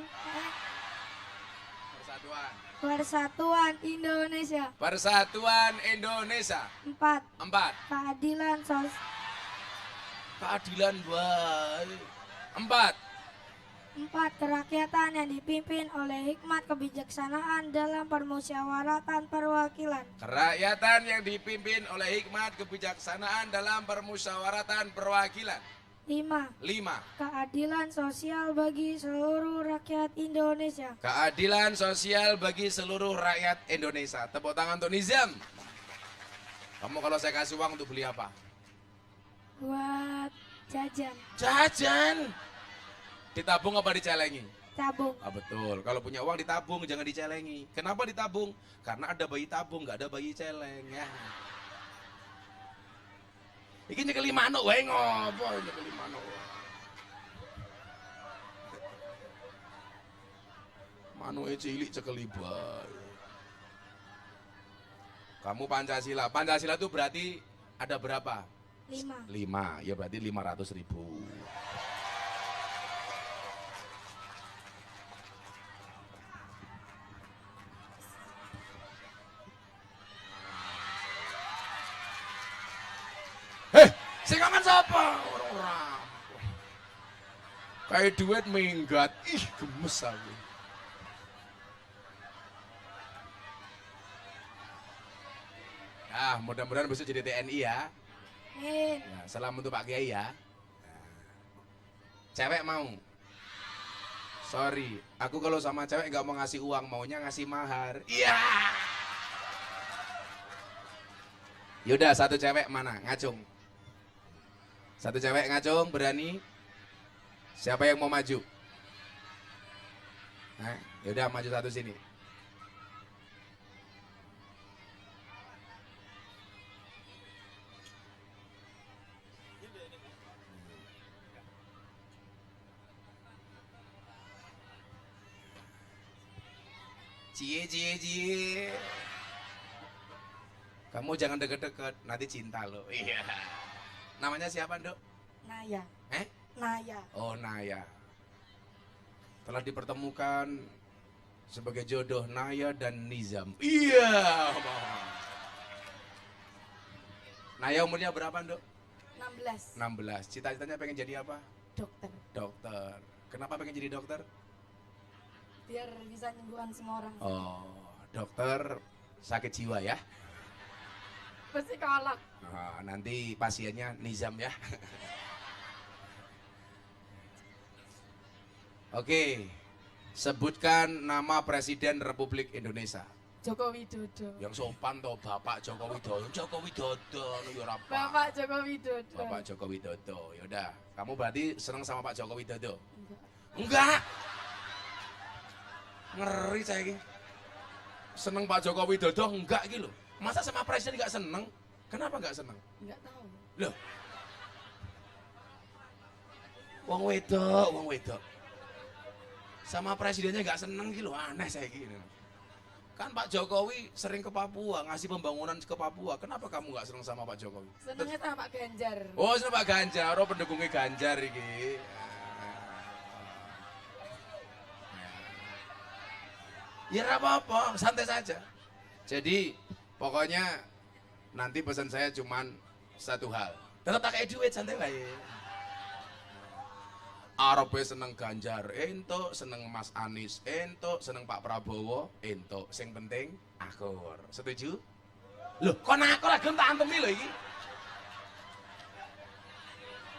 S1: Persatuan.
S3: Persatuan Indonesia.
S1: Persatuan Indonesia.
S3: 4.
S1: 4.
S3: Keadilan
S1: Keadilan baik. 4.
S3: 4. Kerakyatan yang dipimpin oleh hikmat kebijaksanaan dalam permusyawaratan perwakilan.
S1: Kerakyatan yang dipimpin oleh hikmat kebijaksanaan dalam permusyawaratan perwakilan.
S3: 5.
S1: 5.
S3: Keadilan sosial bagi seluruh rakyat Indonesia.
S1: Keadilan sosial bagi seluruh rakyat Indonesia. Tepuk tangan untuk Nizam. Kamu kalau saya kasih uang untuk beli apa?
S3: Buat jajan.
S1: Jajan. Ditabung apa dicelengi?
S3: Tabung.
S1: Ah, betul. Kalau punya uang ditabung, jangan dicelengi. Kenapa ditabung? Karena ada bayi tabung, nggak ada bayi celeng ya. Iki nyekeli manuk wae ngopo nyekeli manuk. Manuke cilik cekeli bae. Kamu Pancasila. Pancasila itu berarti ada berapa?
S3: 5.
S1: 5. Ya berarti 500.000. Sing aman sapa? Ora. Kayak duit minggat. Ih, gemes aku. Ah, mudah-mudahan besok jadi TNI ya.
S3: Amin.
S1: Ya, salam untuk Pak Kiai ya. Cewek mau? Sorry, aku kalau sama cewek nggak mau ngasih uang, maunya ngasih mahar. Iya. Yaudah, satu cewek mana? Ngacung. Satu cewek ngacung, berani. Siapa yang mau maju? Nah, yaudah maju satu sini. Cie. Kamu jangan deket-deket, nanti cinta lo. Iya. Namanya siapa, Dok?
S3: Naya. Naya.
S1: Oh, Naya. Telah dipertemukan sebagai jodoh Naya dan Nizam. Iya. Naya umurnya berapa, Dok?
S3: 16.
S1: 16. Cita-citanya pengen jadi apa?
S3: Dokter.
S1: Dokter. Kenapa pengen jadi dokter?
S3: Biar bisa nyembuhan semua orang.
S1: Oh, dokter sakit jiwa ya?
S3: Psikolog.
S1: Nah, nanti pasiennya Nizam ya. Oke, sebutkan nama Presiden Republik Indonesia.
S3: Joko Widodo.
S1: Yang sopan toh Bapak Joko Widodo. Joko Widodo, ya ora apa.
S3: Bapak Joko Widodo.
S1: Bapak Joko Widodo. Yaudah, kamu berarti senang sama Pak Joko Widodo?
S3: Enggak.
S1: Enggak. Ngeri saya ini. Seneng Pak Joko Widodo enggak gitu. Masa sama presiden enggak seneng? Kenapa enggak seneng?
S3: Enggak tahu.
S1: Loh. Wong wedok. Sama presidennya enggak seneng gitu, aneh saya gini. Kan Pak Jokowi sering ke Papua, ngasih pembangunan ke Papua. Kenapa kamu enggak seneng sama Pak Jokowi?
S3: Senengnya sama Pak Ganjar.
S1: Oh, seneng Pak Ganjar, oh pendukungnya Ganjar iki. Ya nggak apa-apa, santai saja. Jadi pokoknya nanti pesan saya cuman satu hal. Tetap pakai duit santai baik. Arepe seneng Ganjar, ento seneng Mas Anies, ento seneng Pak Prabowo, ento. Sing penting akur. Setuju? Loh, kok akur lagi tak antemi lho iki?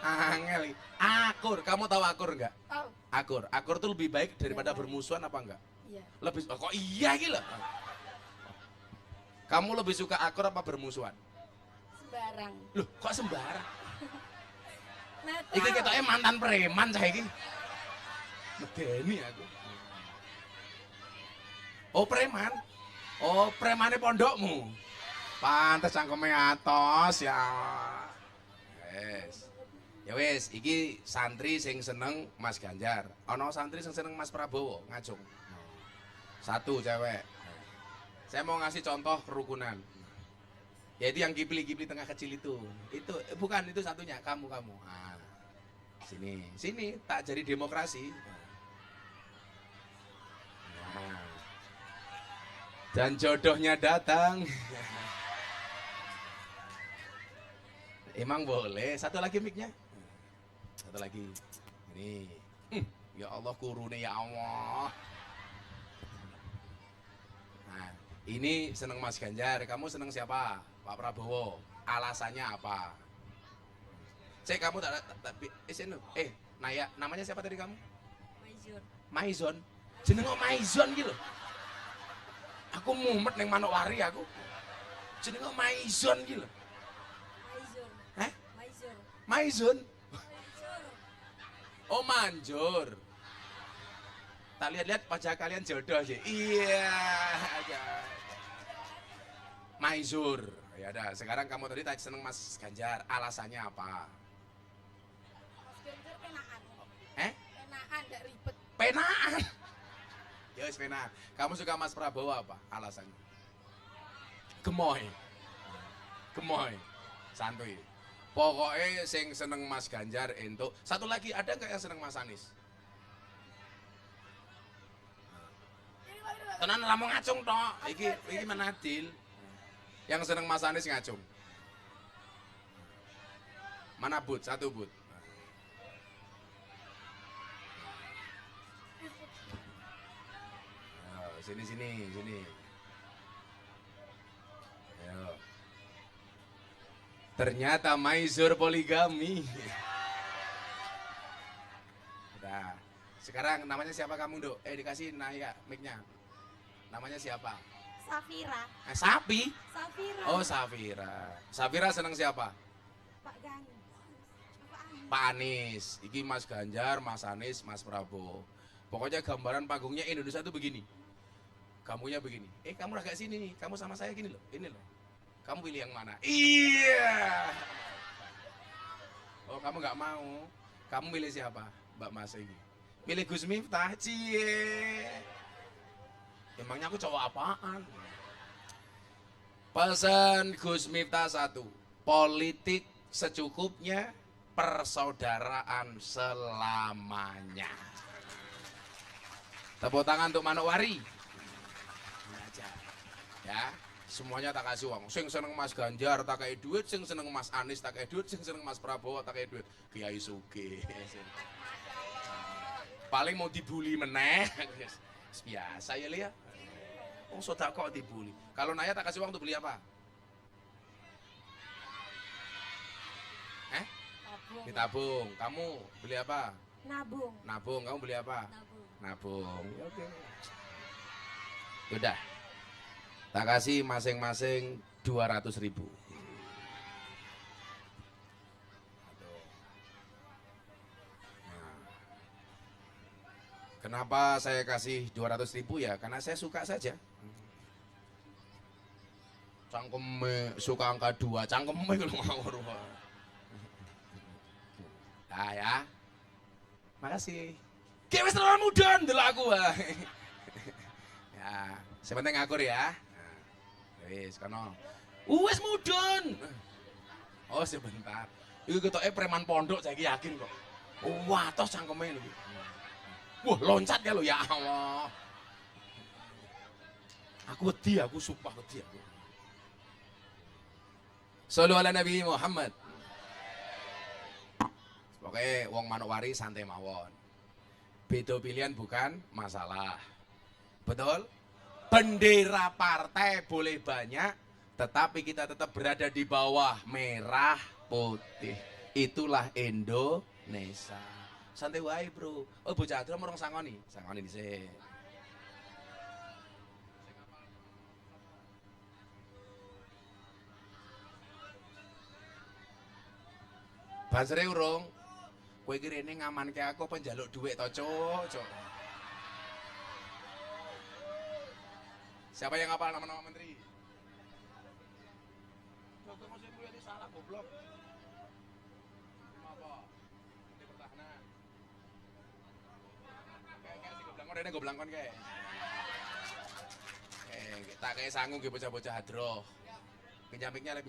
S1: Angel iki. Akur, kamu tahu akur enggak?
S3: Tahu.
S1: Akur tuh lebih baik daripada bermusuhan apa enggak?
S3: Iya.
S1: Lebih kok iya gitu. Kamu lebih suka akur apa bermusuhan?
S3: Sembarang.
S1: Loh, kok sembarang? Iki ketoke mantan preman saiki. Medeni aku. Oh preman. Oh premane pondokmu. Pantes cangkeme atos ya. Wes. Ya wes, iki santri sing seneng Mas Ganjar. Ana santri sing seneng Mas Prabowo, ngajung. Satu cewek. Saya mau ngasih contoh kerukunan. Yaitu yang kipli-kipli tengah kecil itu. Itu bukan itu satunya, kamu. Ah. Sini tak jadi demokrasi. Nah. Dan jodohnya datang. Emang boleh. Satu lagi mic-nya. Satu lagi. Ini. Ya Allah kurune ya Allah. Nah, ini seneng Mas Ganjar. Kamu seneng siapa? Pak Prabowo. Alasannya apa? Cek kamu tak Naya, namanya siapa tadi kamu? Maizon. Jeneng kok Maizon gitu. Aku mumet neng Manokwari aku. Jeneng kok Maizon gitu. Maizon. Oh Manjur. Tak lihat-lihat wajah kalian jodoh sih. Iya. Maizur. Ya udah, sekarang kamu tadi seneng Mas Ganjar. Alasannya apa?
S3: Mas Ganjar penaan. Penaan, gak ribet.
S1: Penaan. Ya wis penaan. Kamu suka Mas Prabowo apa? Alasannya? Gemoy. Santuy. Pokoknya sing seneng Mas Ganjar entuk. Satu lagi ada nggak yang seneng Mas Anies? Tenan lamun ngacung tok. Iki menadil. Yang seneng Mas Anies ngacung. Mana but? Satu but. Sini. Ayo. Ternyata Maizur poligami. Udah. Sekarang namanya siapa kamu, Dok? Dikasih Naya mic-nya. Namanya siapa?
S3: Safira.
S1: Sapi?
S3: Safira.
S1: Oh, Safira. Safira seneng siapa?
S3: Pak Gani.
S1: Pak Anies. Iki Mas Ganjar, Mas Anies, Mas Prabowo. Pokoknya gambaran panggungnya Indonesia itu begini. Kamunya begini. Kamu agak sini nih. Kamu sama saya gini loh. Ini loh. Kamu pilih yang mana? Iya. Oh, kamu nggak mau. Kamu pilih siapa? Mbak Mas ini. Pilih Gus Miftah. Cie. Emangnya aku cowok apaan? Pesan Gus Miftah 1. Politik secukupnya, persaudaraan selamanya. Tepuk tangan untuk Manokwari. Ya. Semuanya tak kasih uang. Sing seneng Mas Ganjar tak kayak duit, sing seneng Mas Anies tak kayak duit, sing seneng Mas Prabowo tak kayak duit. Kiai Sugih. Paling mau dibully meneh. Biasa ya Lia. Oh sodak kok dibully. Kalau Naya tak kasih uang untuk beli apa? Ditabung. Kamu beli apa? Nabung. Kamu beli apa? Nabung. Oke. Udah. Tak kasih masing-masing 200.000. Nah. Kenapa saya kasih 200.000 ya? Karena saya suka saja. Cangkeme suka angka 2, cangkeme kalau ngawur. Nah ya. Makasih. Ki wis terlalu muda ndelok aku wae. Ya, sepenting ngakur ya. Wis kono. Wis mudun. Oh sebentar. Iku ketoke preman pondok saiki yakin kok. Wah, tos cangkeme lho. Wah, loncat ya lo ya Allah. Aku wedi, aku sumpah wedi aku. Shallu ala Nabi Muhammad. Pokoknya wong Manokwari santai mawon. Beda pilihan bukan masalah. Betul? Bendera partai boleh banyak, tetapi kita tetap berada di bawah merah putih. Itulah Indonesia. Santai wae, Bro. Oh, bocah adram orang sangoni dhisik. Basre urung? Kowe iki rene ngamanke aku apa njaluk dhuwit to, Cuk? Siapa yang hafal nama-nama menteri? Dokter Musim Mulia ini salah goblok. Apa? Menteri Pertahanan. Kayak si goblangkon rene goblangkon kae. Tak kayak sanggup ke bocah-bocah hadroh. Penjampingnya.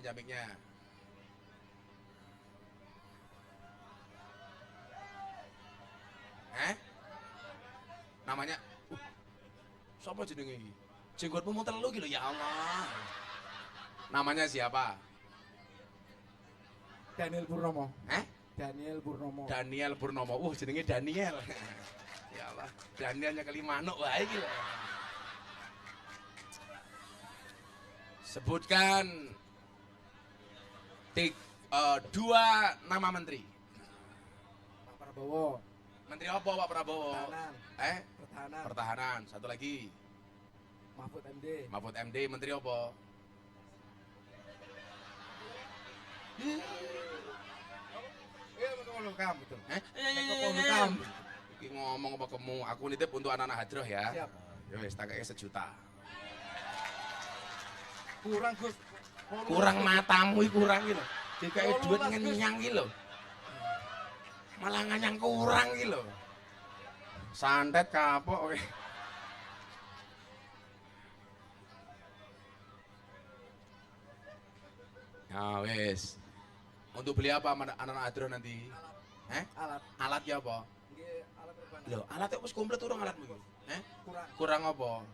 S1: Namanya siapa jenenge iki? Jenggotmu mau telu gitu ya Allah. Namanya siapa?
S4: Daniel Purnomo.
S1: Daniel
S4: Daniel Purnomo.
S1: Jenenge Daniel. Ya Allah, Danielnya kali manuk wae iki lho. Sebutkan 2 nama menteri.
S4: Pak Prabowo.
S1: Menteri apa Pak Prabowo?
S4: Pertahanan.
S1: Pertahanan. Satu lagi.
S4: Mahfud MD.
S1: Mahfud MD. Menteri apa?
S4: Menko betul.
S1: Menko Iki ngomong apa kamu? Aku nitip untuk anak-anak hadroh ya.
S4: Siap.
S1: Ya wis, tak kei 1 juta.
S4: Kurang Gus.
S1: Kurang matamu iki kurang iki lho. Dikai duit ngenyang iki lho. Malah nganyang kurang iki lho. Santet kapok kowe. Ya wis. Untuk beli apa anak-anak hadroh nanti?
S4: Alat.
S1: Alat ya apa?
S4: Nggih, alat urbana.
S1: Lho, alatnya wis komplit urung alatmu iki?
S4: Kurang.
S1: Kurang apa?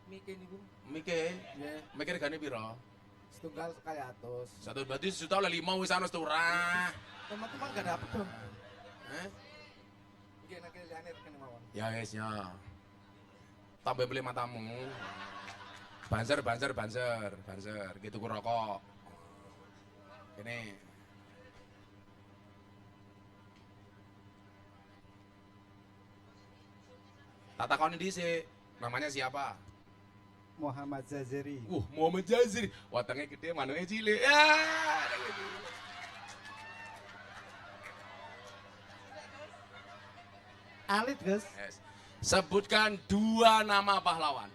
S4: Mike niku.
S1: Mike,
S4: Nggih.
S1: Mike regane piro?
S4: Setunggal sekali atus.
S1: Satu berarti 1 juta oleh 5 wis ana turah.
S4: Teman-teman gak dapet dong.
S1: Eh?
S4: Nggih nek liyane kene mawon.
S1: Ya wis ya. Tambah beli matamu. Banser. Gitu ku rokok. Ini. Tak takoni dhisik. Namanya siapa?
S4: Muhammad Zazeri.
S1: Muhammad Jazir. Watangnya gede, manuke cilik. Ya.
S4: Alit, Gus.
S1: Yes. Sebutkan 2 nama pahlawan.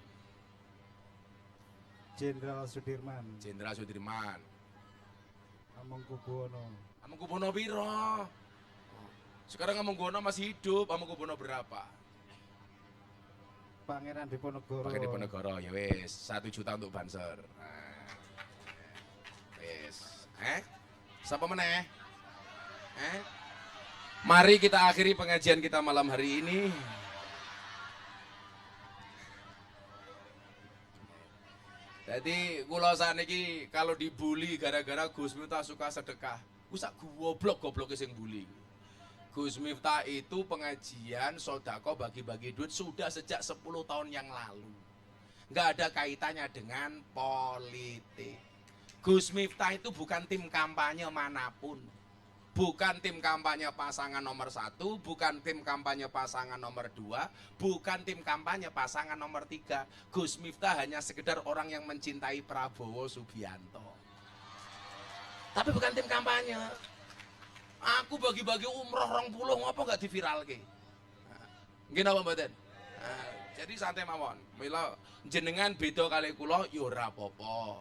S4: Jenderal Sudirman.
S1: Jenderal Sudirman.
S4: Hamengkubuwono.
S1: Hamengkubuwono piro? Sekarang Hamengkubuwono masih hidup. Hamengkubuwono berapa?
S4: Pangeran Diponegoro.
S1: Pakai Diponegoro, ya wis. 1 juta untuk banser. Nah. Wis. Siapa meneh? Mari kita akhiri pengajian kita malam hari ini. Jadi kula sakniki kalau dibully gara-gara Gus Miftah suka sedekah. Usak goblok-goblok sing bully. Gus Miftah itu pengajian sodako bagi-bagi duit sudah sejak 10 tahun yang lalu. Nggak ada kaitannya dengan politik. Gus Miftah itu bukan tim kampanye manapun. Bukan tim kampanye pasangan nomor 1, bukan tim kampanye pasangan nomor 2, bukan tim kampanye pasangan nomor 3. Gus Miftah hanya sekedar orang yang mencintai Prabowo Subianto. Tapi bukan tim kampanye. Aku bagi-bagi umroh 20 ngopo gak diviralke. Nggih napa mboten? Jadi santai mawon. Mila jenengan beda kali kula ya ora apa-apa.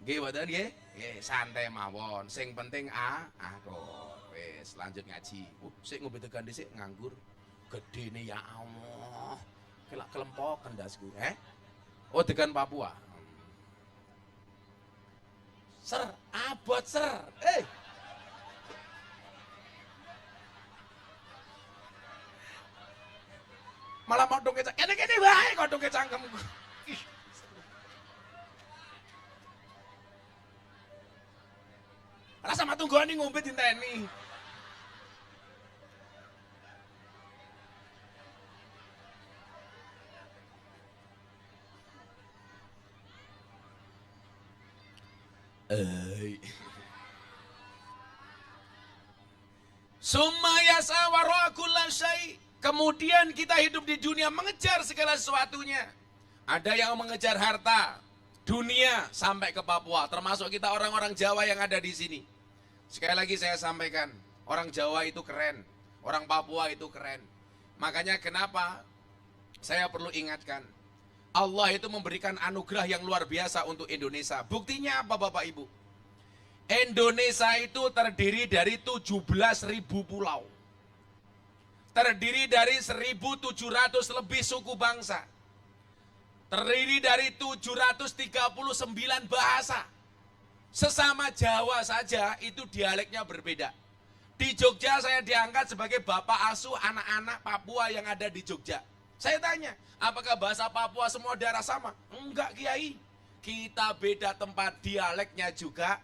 S1: Nggih mboten nggih? Nggih, santai mawon. Sing penting aku. Wis lanjut ngaji. Sik ngombe tekan dhisik nganggur. Gedene ya Allah. Kelak kelempok kendasku, Oh, tekan Papua. Ser, abot ser. Malah kodong kecang, kene wae kodong cangkemku. Rasa matunggoni ngombe dinteni. Summa yasawara kullan syai'. Kemudian kita hidup di dunia mengejar segala sesuatunya. Ada yang mengejar harta, dunia sampai ke Papua, termasuk kita orang-orang Jawa yang ada di sini. Sekali lagi saya sampaikan, orang Jawa itu keren, Orang Papua itu keren. Makanya kenapa saya perlu ingatkan, Allah itu memberikan anugerah yang luar biasa untuk Indonesia. Buktinya apa Bapak Ibu? Indonesia itu terdiri dari 17.000 pulau. Terdiri dari 1.700 lebih suku bangsa. Terdiri dari 739 bahasa. Sesama Jawa saja itu dialeknya berbeda. Di Jogja saya diangkat sebagai bapak asuh anak-anak Papua yang ada di Jogja. Saya tanya, apakah bahasa Papua semua daerah sama? Enggak Kiai, kita beda tempat, dialeknya juga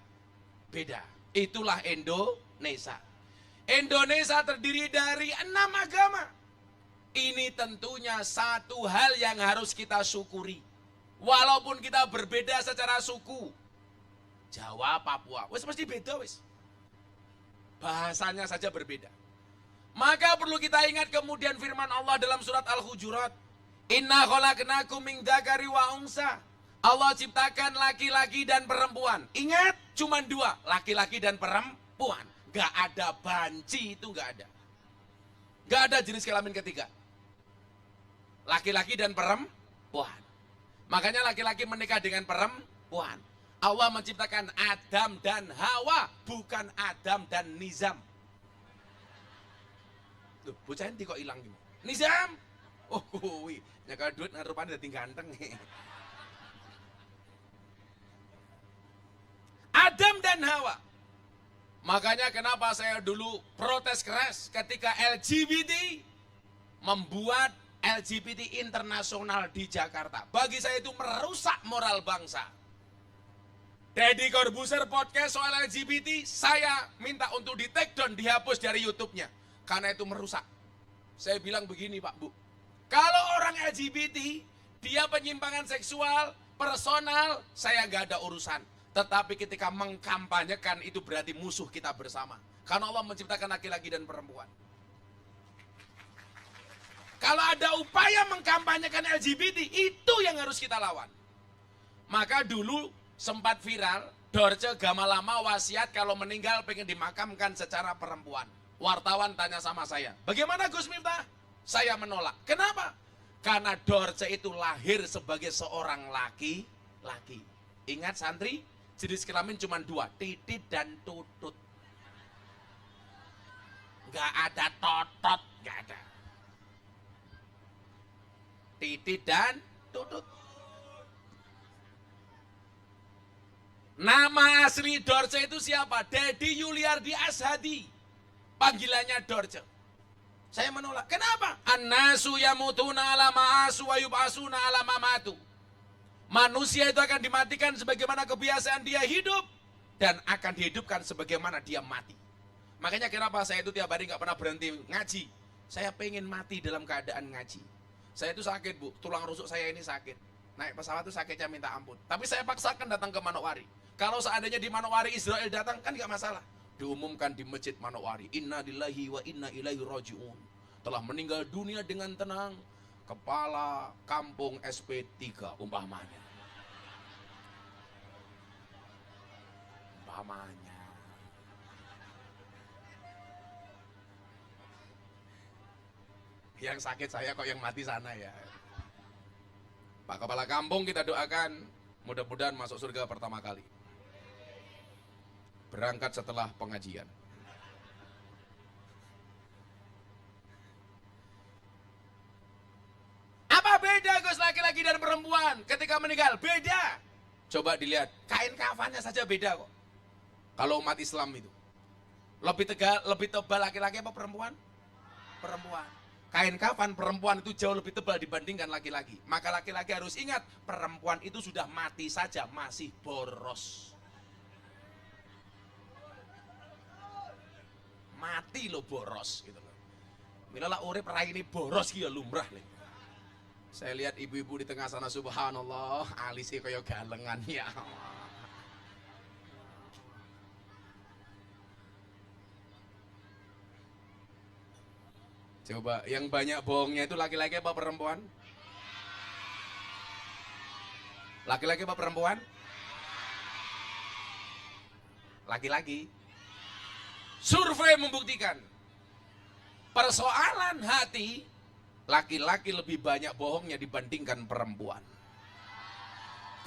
S1: beda. Itulah Indonesia. Indonesia terdiri dari 6 agama. Ini tentunya satu hal yang harus kita syukuri. Walaupun kita berbeda secara suku. Jawa, Papua, wes mesti beda wes. Bahasanya saja berbeda. Maka perlu kita ingat kemudian firman Allah dalam surat Al-Hujurat. Inna khalaqnakum min dzakari wa unsa. Allah ciptakan laki-laki dan perempuan. Ingat, cuma 2, laki-laki dan perempuan. Gak ada banci, itu gak ada. Gak ada jenis kelamin ketiga. Laki-laki dan perempuan. Makanya laki-laki menikah dengan perempuan. Allah menciptakan Adam dan Hawa, bukan Adam dan Nizam. Loh, bocah ini kok hilang gitu. Nizam. Oh, kuwi nyakal duit rupanya dadi ganteng. Adam dan Hawa. Makanya kenapa saya dulu protes keras ketika LGBT membuat LGBT internasional di Jakarta. Bagi saya itu merusak moral bangsa. Deddy Corbuzier podcast soal LGBT, saya minta untuk di take down, dihapus dari YouTube-nya. Karena itu merusak. Saya bilang begini Pak Bu, kalau orang LGBT, dia penyimpangan seksual, personal, saya nggak ada urusan. Tetapi ketika mengkampanyekan, itu berarti musuh kita bersama. Karena Allah menciptakan laki-laki dan perempuan. Kalau ada upaya mengkampanyekan LGBT, itu yang harus kita lawan. Maka dulu sempat viral, Dorce Gamalama wasiat kalau meninggal pengen dimakamkan secara perempuan. Wartawan tanya sama saya, bagaimana Gus Miftah? Saya menolak. Kenapa? Karena Dorce itu lahir sebagai seorang laki-laki. Ingat santri, jenis kelamin cuma 2, titit dan tutut. Gak ada totot, gak ada. Titit dan tutut. Nama asli Dorce itu siapa? Deddy Yuliardi Ashadi. Panggilannya Dorce. Saya menolak. Kenapa? An-nasu yamutuna ala ma'asu wa yub'asuna ala mamatu. Manusia itu akan dimatikan sebagaimana kebiasaan dia hidup. Dan akan dihidupkan sebagaimana dia mati. Makanya kenapa saya itu tiap hari gak pernah berhenti ngaji. Saya pengen mati dalam keadaan ngaji. Saya itu sakit Bu, tulang rusuk saya ini sakit. Naik pesawat itu sakitnya minta ampun. Tapi saya paksakan datang ke Manokwari. Kalau seandainya di Manokwari Israel datang kan gak masalah. Diumumkan di Masjid Manokwari, Inna lillahi wa inna ilaihi raji'un. Telah meninggal dunia dengan tenang kepala kampung SP3 umpamanya. Umpamanya. Yang sakit saya kok yang mati sana ya. Pak Kepala Kampung kita doakan mudah-mudahan masuk surga pertama kali. Berangkat setelah pengajian. Apa beda Gus laki-laki dan perempuan ketika meninggal? Beda. Coba dilihat, kain kafannya saja beda kok. Kalau umat Islam itu. Lebih tebal laki-laki apa perempuan? Perempuan. Kain kafan perempuan itu jauh lebih tebal dibandingkan laki-laki. Maka laki-laki harus ingat, perempuan itu sudah mati saja masih boros. Mati lo boros gitu loh. Milalah urip rai ini boros gitu lumrah nih. Saya lihat ibu-ibu di tengah sana subhanallah, alisnya kayak galengan ya. Coba yang banyak bohongnya itu laki-laki apa perempuan? Laki-laki apa perempuan? Laki-laki. Survei membuktikan Persoalan hati, laki-laki lebih banyak bohongnya dibandingkan perempuan.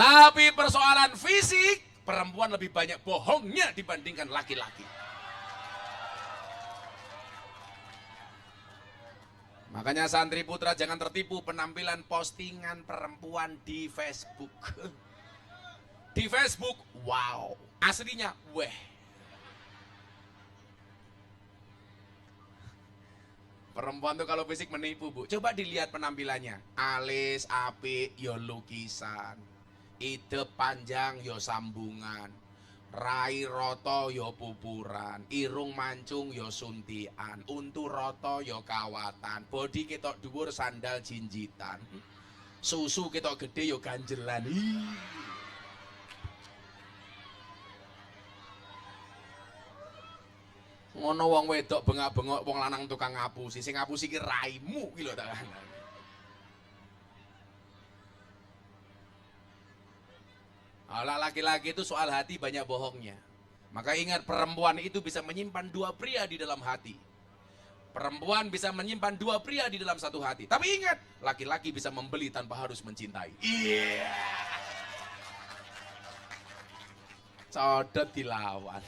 S1: Tapi persoalan fisik, perempuan lebih banyak bohongnya dibandingkan laki-laki. Makanya santri putra jangan tertipu penampilan postingan perempuan di Facebook. Di Facebook, wow. Aslinya, weh. Perempuan tuh kalau fisik menipu, Bu. Coba dilihat penampilannya. Alis, apik, yo lukisan. Ide panjang, yo sambungan. Rai roto, yo pupuran. Irung mancung, yo suntian. Untu roto, yo kawatan. Bodi ketok dhuwur, sandal jinjitan. Susu ketok gede, yo ganjelan. Ngono wong wedok bengak-bengok, wong lanang tukang ngapusi. Sing ngapusi ki raimu ki lho tak kandhani. Ala laki-laki itu soal hati banyak bohongnya. Maka ingat, perempuan itu bisa menyimpan dua pria di dalam hati. Perempuan bisa menyimpan dua pria di dalam satu hati. Tapi ingat, laki-laki bisa membeli tanpa harus mencintai. Iya. Codot dilawan.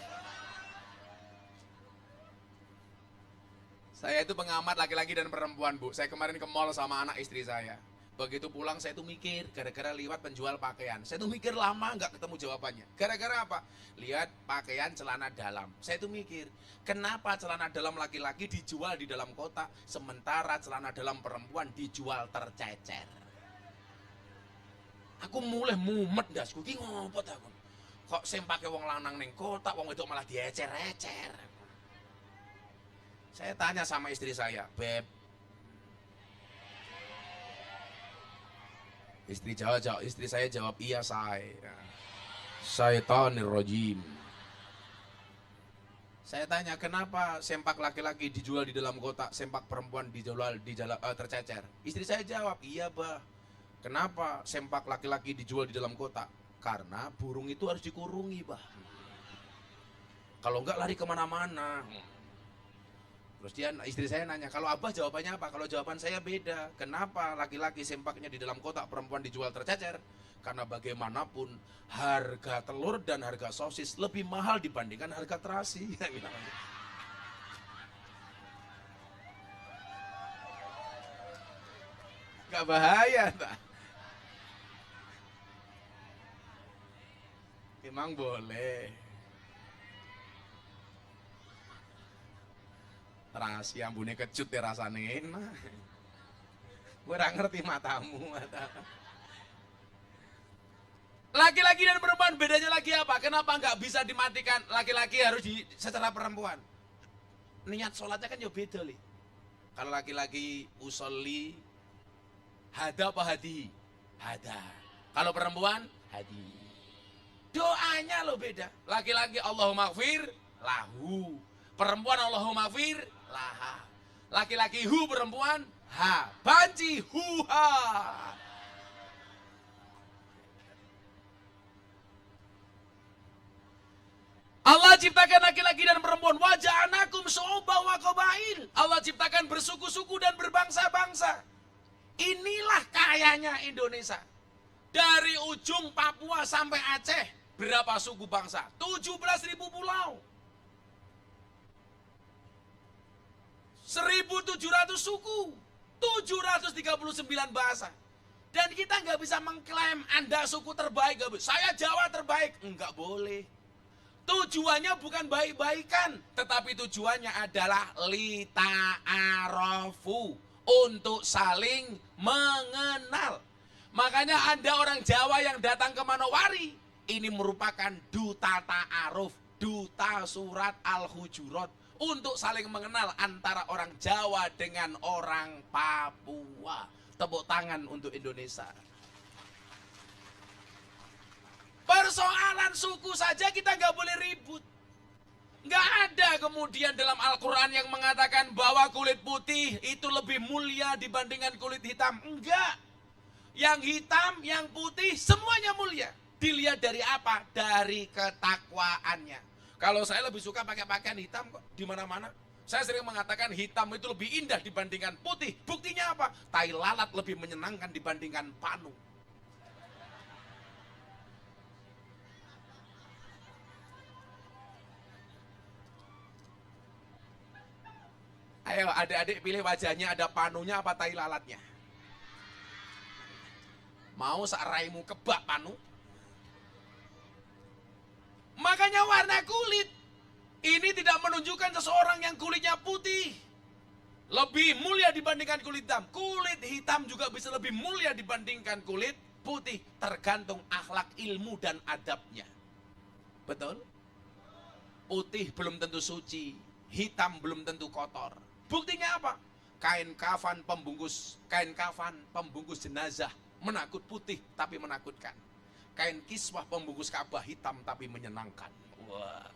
S1: Saya itu pengamat laki-laki dan perempuan, Bu. Saya kemarin ke mall sama anak istri saya. Begitu pulang saya tuh mikir, gara-gara liwat penjual pakaian. Saya tuh mikir lama nggak ketemu jawabannya. Gara-gara apa? Lihat pakaian celana dalam. Saya tuh mikir, kenapa celana dalam laki-laki dijual di dalam kotak, sementara celana dalam perempuan dijual tercecer. Aku mulai mumet dasku, ki ngopot aku. Kok sing pake wong lanang ning kotak, wong wedok malah diecer-ecer. Saya tanya sama istri saya, Beb. Istri saya jawab, iya saya. Syaitanir rajim. Saya tanya, kenapa sempak laki-laki dijual di dalam kotak, sempak perempuan dijual di dalam tercecer? Istri saya jawab, iya bah. Kenapa sempak laki-laki dijual di dalam kotak? Karena burung itu harus dikurungi bah. Kalau enggak lari kemana-mana. Terus istri saya nanya, kalau abah jawabannya apa? Kalau jawaban saya beda. Kenapa laki-laki sempaknya di dalam kotak, perempuan dijual tercecer? Karena bagaimanapun harga telur dan harga sosis lebih mahal dibandingkan harga terasi. Gak bahaya tak? Emang boleh. Terasi ambune kecut ya rasane enak. Gue ora ngerti matamu. Laki-laki dan perempuan bedanya lagi apa? Kenapa nggak bisa dimatikan? Laki-laki harus secara perempuan. Niat sholatnya kan ya beda li. Kalau laki-laki usolli hada apa hadi? Hada. Kalau perempuan hadi. Doanya lo beda. Laki-laki Allahumma gfir lahu. Perempuan Allahumma gfir laha. Laki-laki hu, perempuan ha. Banci huha. Allah ciptakan laki-laki dan perempuan. Waja'anakum syu'uban wa qabail. Allah ciptakan bersuku-suku dan berbangsa-bangsa. Inilah kayanya Indonesia. Dari ujung Papua sampai Aceh, berapa suku bangsa? 17.000 pulau. 1.700 suku, 739 bahasa. Dan kita nggak bisa mengklaim Anda suku terbaik, saya Jawa terbaik, enggak boleh. Tujuannya bukan baik-baikan, tetapi tujuannya adalah lita'arofu, untuk saling mengenal. Makanya Anda orang Jawa yang datang ke Manowari, ini merupakan duta ta'aruf, duta surat Al-Hujurat, untuk saling mengenal antara orang Jawa dengan orang Papua. Tepuk tangan untuk Indonesia. Persoalan suku saja kita nggak boleh ribut. Nggak ada kemudian dalam Al-Quran yang mengatakan bahwa kulit putih itu lebih mulia dibandingkan kulit hitam. Enggak. Yang hitam, yang putih, semuanya mulia. Dilihat dari apa? Dari ketakwaannya. Kalau saya lebih suka pakai pakaian hitam kok di mana-mana. Saya sering mengatakan hitam itu lebih indah dibandingkan putih. Buktinya apa? Tai lalat lebih menyenangkan dibandingkan panu. Ayo adik-adik pilih wajahnya, ada panunya apa tai lalatnya? Mau saraimu kebak panu? Makanya warna kulit ini tidak menunjukkan seseorang yang kulitnya putih lebih mulia dibandingkan kulit hitam. Kulit hitam juga bisa lebih mulia dibandingkan kulit putih, tergantung akhlak, ilmu, dan adabnya. Betul? Putih belum tentu suci, hitam belum tentu kotor. Buktinya apa? Kain kafan pembungkus jenazah menakut putih tapi menakutkan. Kain kiswah pembungkus Ka'bah hitam tapi menyenangkan. Wah.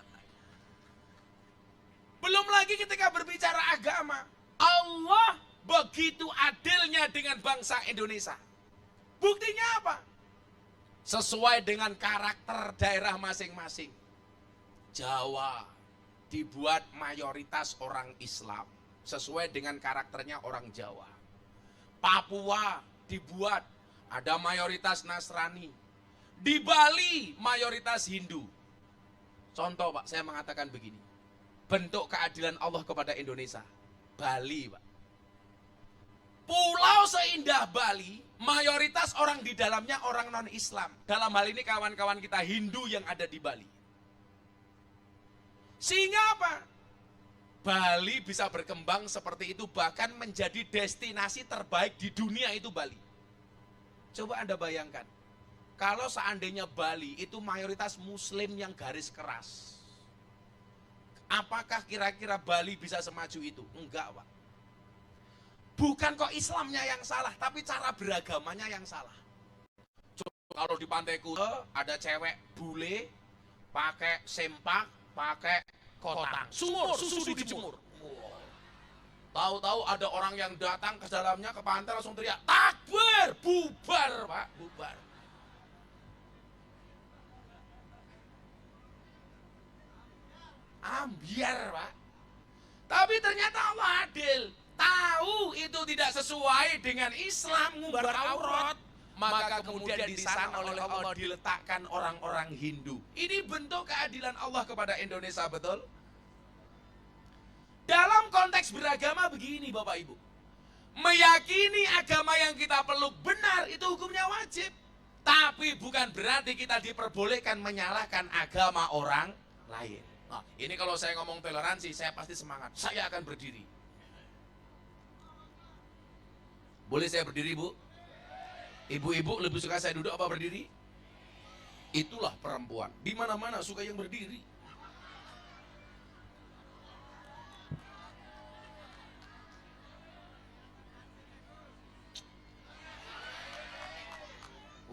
S1: Belum lagi ketika berbicara agama, Allah begitu adilnya dengan bangsa Indonesia. Buktinya apa? Sesuai dengan karakter daerah masing-masing. Jawa dibuat mayoritas orang Islam, sesuai dengan karakternya orang Jawa. Papua dibuat ada mayoritas Nasrani. Di Bali mayoritas Hindu. Contoh Pak, saya mengatakan begini. Bentuk keadilan Allah kepada Indonesia. Bali Pak. Pulau seindah Bali, mayoritas orang di dalamnya orang non-Islam. Dalam hal ini kawan-kawan kita Hindu yang ada di Bali. Sehingga apa? Bali bisa berkembang seperti itu, bahkan menjadi destinasi terbaik di dunia itu Bali. Coba Anda bayangkan, kalau seandainya Bali itu mayoritas Muslim yang garis keras, apakah kira-kira Bali bisa semaju itu? Enggak Pak. Bukan kok Islamnya yang salah, tapi cara beragamanya yang salah. Coba kalau di Pantai Kuta ada cewek bule, pakai sempak, pakai kotang, sumur, susu dijemur. Tahu-tahu ada orang yang datang ke dalamnya ke pantai langsung teriak, takbir, bubar Pak, bubar. Ambiar Pak. Tapi ternyata Allah adil. Tahu itu tidak sesuai dengan Islam, ngumbar aurat, maka kemudian di sana oleh Allah diletakkan orang-orang Hindu. Ini bentuk keadilan Allah kepada Indonesia, betul? Dalam konteks beragama begini Bapak Ibu. Meyakini agama yang kita peluk benar itu hukumnya wajib. Tapi bukan berarti kita diperbolehkan menyalahkan agama orang lain. Nah, ini kalau saya ngomong toleransi, saya pasti semangat. Saya akan berdiri. Boleh saya berdiri, Bu? Ibu-ibu lebih suka saya duduk apa berdiri? Itulah perempuan. Di mana-mana suka yang berdiri.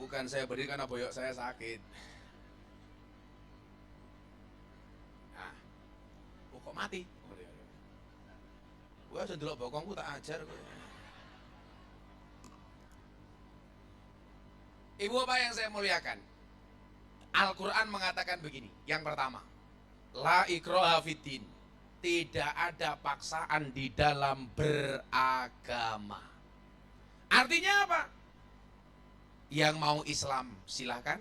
S1: Bukan saya berdiri karena boyok saya sakit. Nah, kok mati? Gue sudah delok bokongku tak ajar gue. Ibu Bapak yang saya muliakan, Al-Quran mengatakan begini. Yang pertama, la ikraha fiddin, tidak ada paksaan di dalam beragama. Artinya apa? Yang mau Islam silahkan,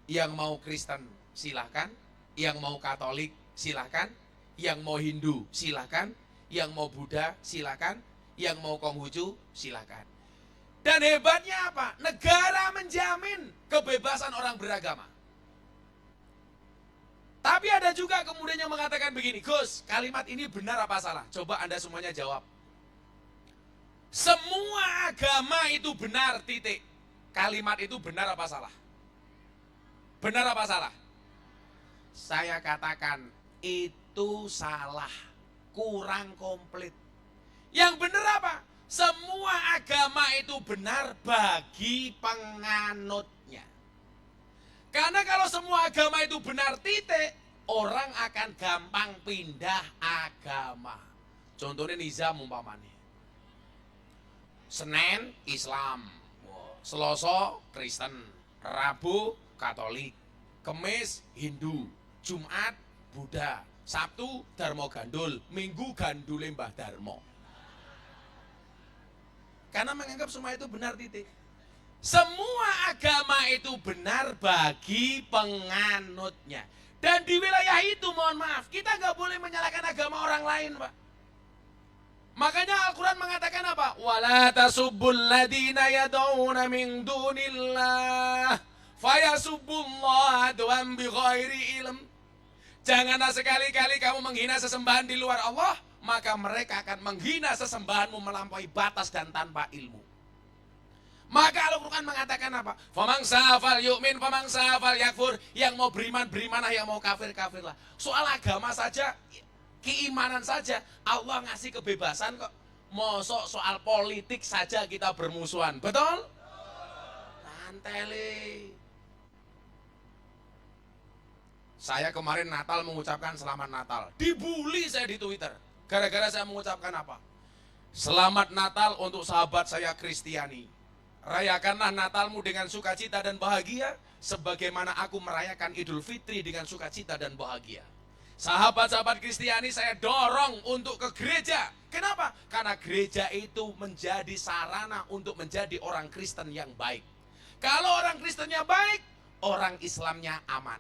S1: yang mau Kristen silahkan, yang mau Katolik silahkan, yang mau Hindu silahkan, yang mau Buddha silahkan, yang mau Konghucu silahkan. Dan hebatnya apa? Negara menjamin kebebasan orang beragama. Tapi ada juga kemudian yang mengatakan begini, Gus, kalimat ini benar apa salah? Coba Anda semuanya jawab. Semua agama itu benar, titik. Kalimat itu benar apa salah? Benar apa salah? Saya katakan itu salah, kurang komplit. Yang benar apa? Semua agama itu benar bagi penganutnya. Karena kalau semua agama itu benar titik, orang akan gampang pindah agama. Contohnya nizam umpamanya. Senin Islam, Selasa Kristen, Rabu Katolik, Kemis Hindu, Jumat Buddha,
S5: Sabtu Darmo Gandul, Minggu Gandule Mbah Darmo. Karena menganggap semua itu benar titik. Semua agama itu benar bagi penganutnya. Dan di wilayah itu mohon maaf, kita nggak boleh menyalahkan agama orang lain, Pak. Makanya Al-Quran mengatakan apa? Wala tasubbul ladina yad'una min dunillah fayasubbullaha adwan bighairi ilm. Janganlah sekali-kali kamu menghina sesembahan di luar Allah, maka mereka akan menghina sesembahanmu melampaui batas dan tanpa ilmu. Maka Al-Quran mengatakan apa? Famang sa'afal yu'min, famang sa'afal yakfur. Yang mau beriman, berimanlah, yang mau kafir, kafirlah. Soal agama saja, keimanan saja, Allah ngasih kebebasan kok. Mosok soal politik saja kita bermusuhan, betul? Tanteli. Saya kemarin Natal mengucapkan selamat Natal. Dibully saya di Twitter. Gara-gara saya mengucapkan apa? Selamat Natal untuk sahabat saya Kristiani. Rayakanlah Natalmu dengan sukacita dan bahagia, sebagaimana aku merayakan Idul Fitri dengan sukacita dan bahagia. Sahabat-sahabat Kristiani saya dorong untuk ke gereja. Kenapa? Karena gereja itu menjadi sarana untuk menjadi orang Kristen yang baik. Kalau orang Kristennya baik, orang Islamnya aman.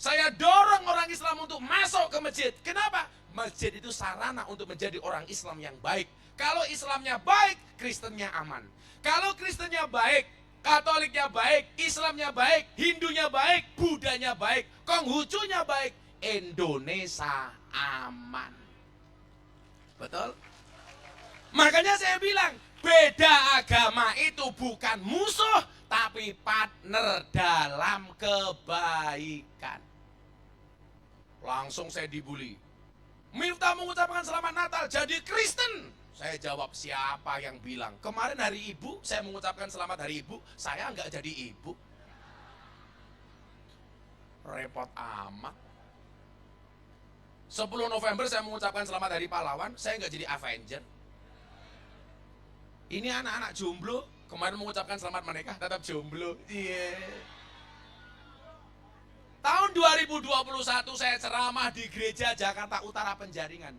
S5: Saya dorong orang Islam untuk masuk ke masjid. Kenapa? Masjid itu sarana untuk menjadi orang Islam yang baik. Kalau Islamnya baik, Kristennya aman. Kalau Kristennya baik, Katoliknya baik, Islamnya baik, Hindunya baik, Budanya baik, Konghucunya baik, Indonesia aman. Betul? Makanya saya bilang, beda agama itu bukan musuh, tapi partner dalam kebaikan. Langsung saya dibully. Miftah mengucapkan selamat Natal jadi Kristen. Saya jawab, siapa yang bilang? Kemarin hari ibu, saya mengucapkan selamat hari ibu, saya nggak jadi ibu. Repot amat. 10 November saya mengucapkan selamat hari pahlawan, saya nggak jadi Avenger. Ini anak-anak jomblo, kemarin mengucapkan selamat menikah, tetap jomblo. Iya. Tahun 2021 saya ceramah di gereja Jakarta Utara Penjaringan.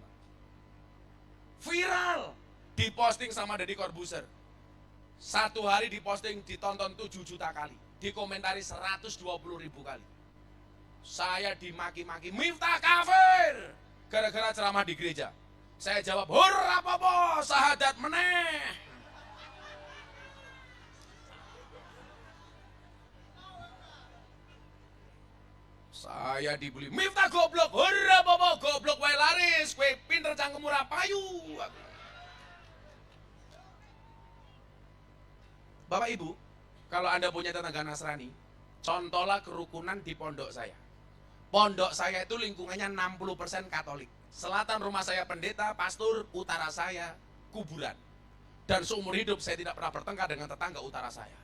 S5: Viral, diposting sama Deddy Corbuzier. Satu hari diposting, ditonton 7 juta kali, dikomentari 120.000 kali. Saya dimaki-maki, Miftah kafir, gara-gara ceramah di gereja. Saya jawab, hurra popo, sahadat meneh. Saya dibully, Miftah goblok, hurra popo, goblok wae laris, kue pinter cangkem murah payu. Bapak Ibu, kalau Anda punya tetangga Nasrani, contohlah kerukunan di pondok saya. Pondok saya itu lingkungannya 60% Katolik. Selatan rumah saya pendeta, pastor, utara saya kuburan. Dan seumur hidup saya tidak pernah bertengkar dengan tetangga utara saya.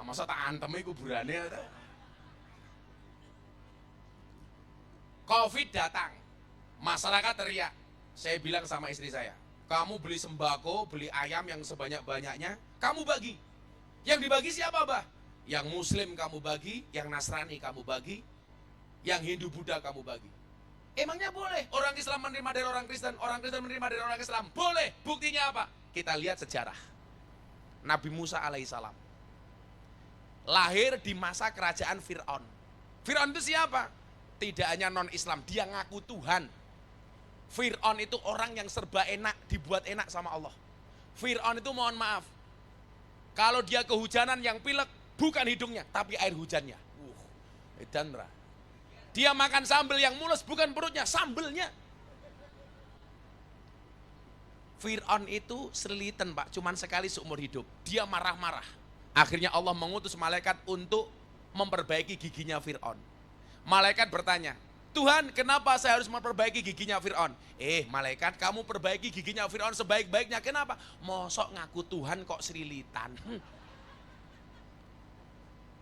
S5: Masa tak antemi kuburannya. Covid datang, masyarakat teriak. Saya bilang sama istri saya, kamu beli sembako, beli ayam yang sebanyak-banyaknya, kamu bagi. Yang dibagi siapa, Bah? Yang Muslim kamu bagi, yang Nasrani kamu bagi, yang Hindu Buddha kamu bagi. Emangnya boleh orang Islam menerima dari orang Kristen menerima dari orang Islam? Boleh. Buktinya apa? Kita lihat sejarah. Nabi Musa alaihissalam lahir di masa kerajaan Fir'aun. Fir'aun itu siapa? Tidak hanya non-Islam, dia ngaku Tuhan. Fir'aun itu orang yang serba enak, dibuat enak sama Allah. Fir'aun itu mohon maaf, kalau dia kehujanan yang pilek, bukan hidungnya, tapi air hujannya. Edanra. Dia makan sambal yang mulus, bukan perutnya, sambelnya. Fir'aun itu seliten Pak, cuman sekali seumur hidup. Dia marah-marah. Akhirnya Allah mengutus malaikat untuk memperbaiki giginya Fir'aun. Malaikat bertanya, Tuhan, kenapa saya harus memperbaiki giginya Fir'aun? Malaikat, kamu perbaiki giginya Fir'aun sebaik-baiknya. Kenapa? Mosok ngaku Tuhan kok serilitan.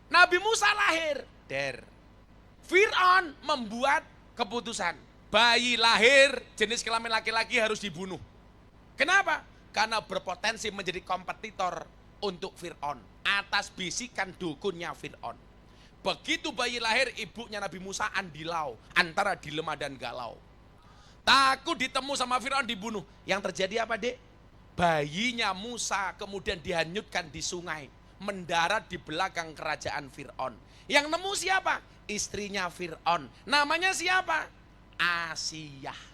S5: Nabi Musa lahir. Fir'aun membuat keputusan. Bayi lahir jenis kelamin laki-laki harus dibunuh. Kenapa? Karena berpotensi menjadi kompetitor untuk Fir'aun. atas bisikan dukunnya Fir'aun. Begitu bayi lahir, ibunya Nabi Musa andilau, antara dilema dan galau. Takut ditemu sama Fir'aun, dibunuh. Yang terjadi apa, Dek? Bayinya Musa kemudian dihanyutkan di sungai, mendarat di belakang kerajaan Fir'aun. Yang nemu siapa? Istrinya Fir'aun. Namanya siapa? Asiyah.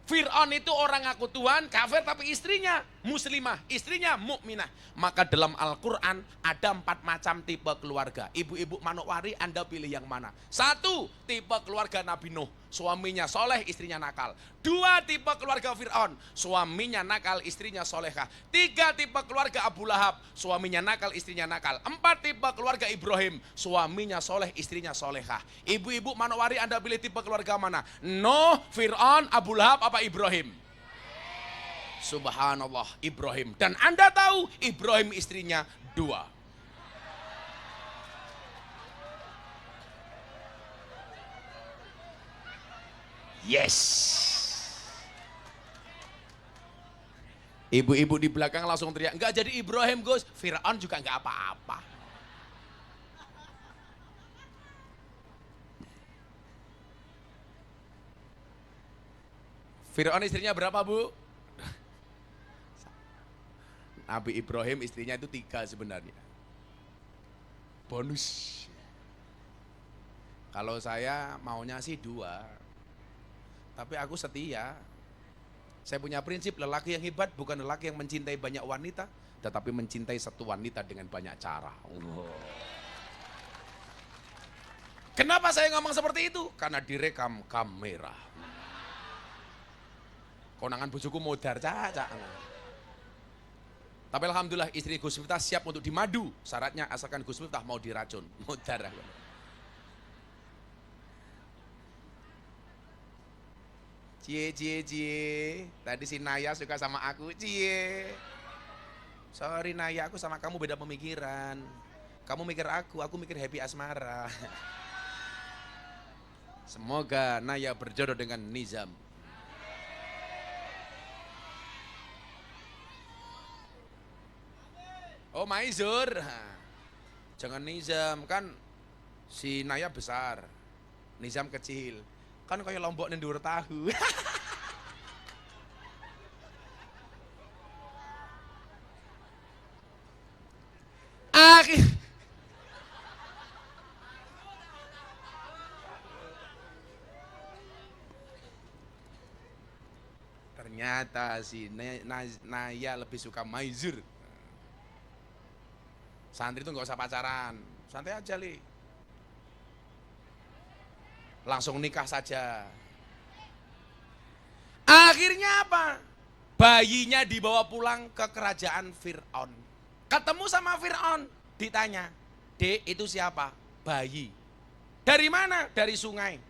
S5: Fir'aun itu orang ngaku Tuhan, kafir, tapi istrinya muslimah, istrinya mukminah. Maka dalam Al-Quran ada 4 macam tipe keluarga. Ibu-ibu Manokwari, Anda pilih yang mana? 1, tipe keluarga Nabi Nuh, suaminya soleh, istrinya nakal. 2, tipe keluarga Fir'aun, suaminya nakal, istrinya solehah. 3, tipe keluarga Abu Lahab, suaminya nakal, istrinya nakal. 4, tipe keluarga Ibrahim, suaminya soleh, istrinya solehah. Ibu-ibu Manokwari, Anda pilih tipe keluarga mana? Nuh, Fir'aun, Abu Lahab, apa Ibrahim? Subhanallah, Ibrahim. Dan Anda tahu Ibrahim istrinya 2. Yes. Ibu-ibu di belakang langsung teriak, enggak jadi Ibrahim Gus, Fir'aun juga enggak apa-apa. Fir'aun istrinya berapa, Bu? Nabi Ibrahim istrinya itu 3 sebenarnya. Bonus. Kalau saya maunya sih 2. Tapi aku setia. Saya punya prinsip, lelaki yang hebat bukan lelaki yang mencintai banyak wanita, tetapi mencintai satu wanita dengan banyak cara. Oh. Kenapa saya ngomong seperti itu? Karena direkam kamera. Konangan bojoku modar caca. Tapi alhamdulillah istri Gus Miftah siap untuk dimadu. Syaratnya asalkan Gus Miftah mau diracun. Modar. Cie. Tadi si Naya suka sama aku, cie. Sorry Naya, aku sama kamu beda pemikiran. Kamu mikir aku mikir happy asmara. Semoga Naya berjodoh dengan Nizam. Oh Maizur, jangan Nizam, kan si Naya besar, Nizam kecil, kan kayak lombok nendur tahu. Akhir. Ternyata si Naya lebih suka Maizur. Santri itu nggak usah pacaran, santai aja li. Langsung nikah saja. Akhirnya apa? Bayinya dibawa pulang ke kerajaan Fir'aun. Ketemu sama Fir'aun, ditanya, Dek itu siapa? Bayi. Dari mana? Dari sungai.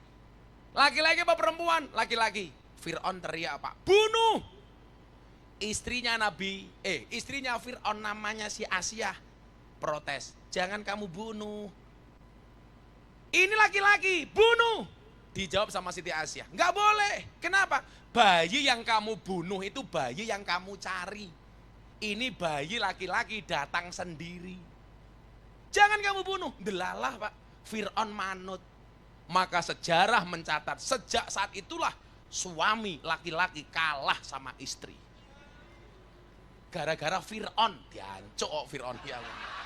S5: Laki-laki apa perempuan? Laki-laki. Fir'aun teriak apa? Bunuh! Istrinya Fir'aun namanya si Asiyah. Protes, jangan kamu bunuh. Ini laki-laki, bunuh. Dijawab sama Siti Asiyah, nggak boleh. Kenapa? Bayi yang kamu bunuh itu bayi yang kamu cari. Ini bayi laki-laki datang sendiri. Jangan kamu bunuh. Delalah Pak, Fir'aun manut. Maka sejarah mencatat, sejak saat itulah suami laki-laki kalah sama istri. Gara-gara Fir'aun, diancok Fir'aun ya Allah.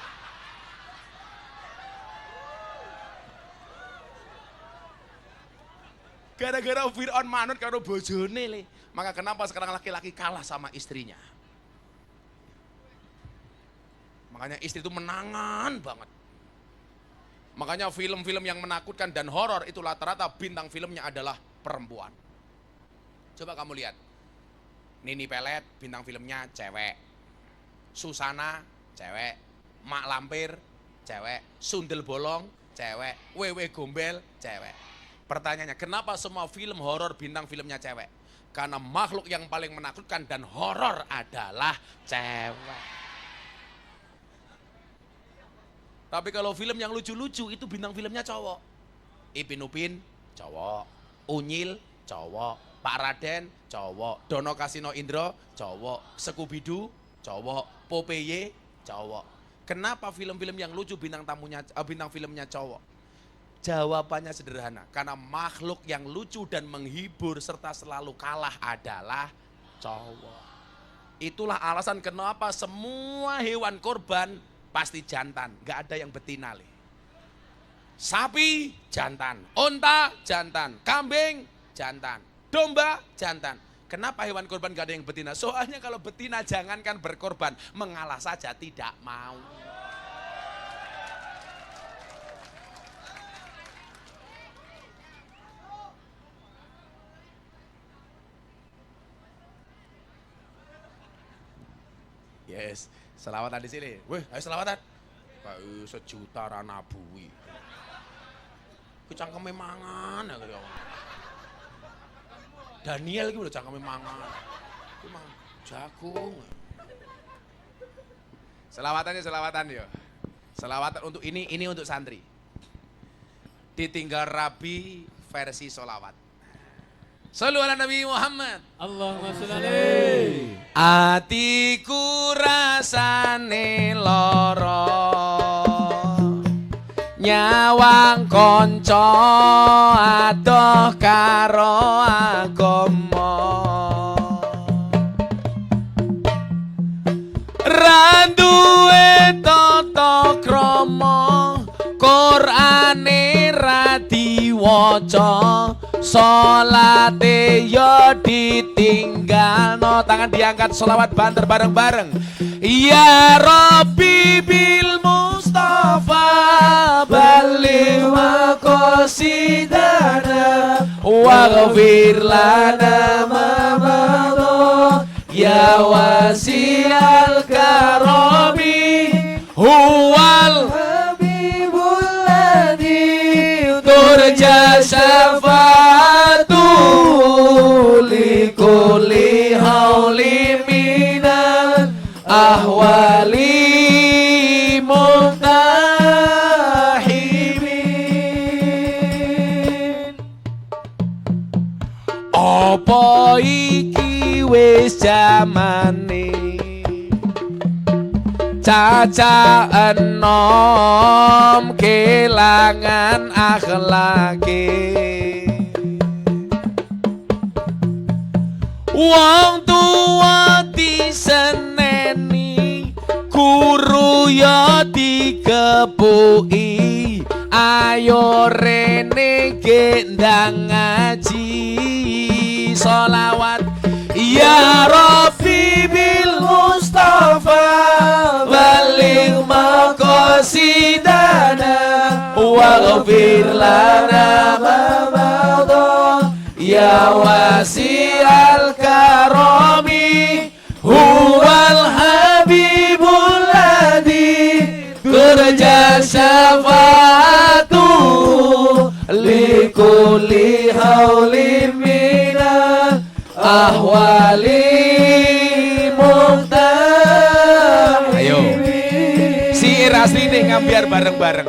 S5: Gara-gara Fir'aun manut karo bojone le. Maka kenapa sekarang laki-laki kalah sama istrinya? Makanya istri itu menangan banget. Makanya film-film yang menakutkan dan horor itu rata-rata bintang filmnya adalah perempuan. Coba kamu lihat. Nini Pelet bintang filmnya cewek. Susana cewek. Mak Lampir cewek. Sundel Bolong cewek. Wewe Gombel cewek. Pertanyaannya, kenapa semua film horor bintang filmnya cewek? Karena makhluk yang paling menakutkan dan horor adalah cewek. Tapi kalau film yang lucu-lucu itu bintang filmnya cowok. Ipin Upin cowok, Unyil cowok, Pak Raden cowok, Dono Kasino Indro cowok, Scooby Doo cowok, Popeye cowok. Kenapa film-film yang lucu bintang filmnya cowok? Jawabannya sederhana, karena makhluk yang lucu dan menghibur serta selalu kalah adalah cowok. Itulah alasan kenapa semua hewan kurban pasti jantan, gak ada yang betina. Sapi jantan, unta jantan, kambing jantan, domba jantan. Kenapa hewan kurban gak ada yang betina? Soalnya kalau betina jangankan berkorban, mengalah saja tidak mau. Yes, selawatan di sini. Wih, ayo selawatan. Kayak sejuta ranabui. Cangkeme mangan ya gitu. Daniel iki lho cangkeme mangan. Ku mangan jagung. Selawatan ya. Selawatan untuk ini untuk santri. Ditinggal Rabi versi solawat. Shallu ala Nabi Muhammad.
S2: Allahumma sholli alaihi.
S5: Atiku rasane lara, nyawang konco adoh karo agama. Randuwe tata krama, Qur'ane ra diwaca, salate yo ditinggalno. Tangan diangkat, selawat banter bareng-bareng. Ya Rabbi bil Mustafa balligh maqasidana waghfir lana ma madha ya wasi'al karami huwal habibul ladzi turja syafa'atu likulli hauli minal ahwali muntahimin. Apa iki wis jamane caca enom kelangan akhlake. Wong tua diseneni, guru ya dikepuki, ayo rene gendang ngaji solawat. Ya Rabbi bil Mustafa balligh maqasidana waghfir lana ma madha ya wasi'al karami huwal habibul ladzi turja syafa'atu likulli haulin minal ahwali muntahimin. Ayo si Rasline ngambiar bareng-bareng.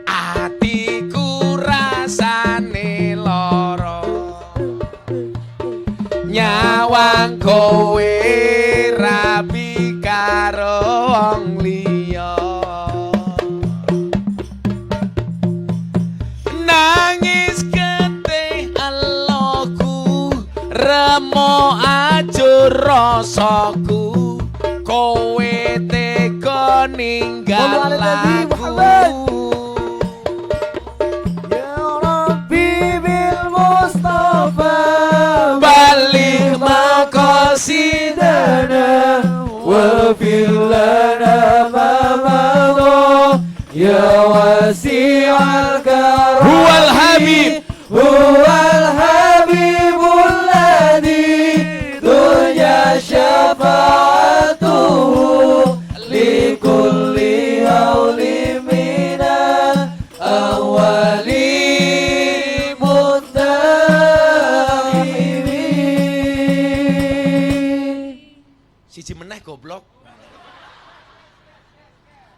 S5: Atiku rasane lara, nyawang kowe rabi karo wong liya. Nangis getih eloku, remo ajur rasaku, kowe tega ninggal aku. Ya Rabbi bil Mustafa balligh maqasidana waghfir lana ma madha ya wasi'al karam huwal habib habibul ladzi turja syafa'atuhu likulli hauli minal awwali muntahimin. Siji meneh goblok.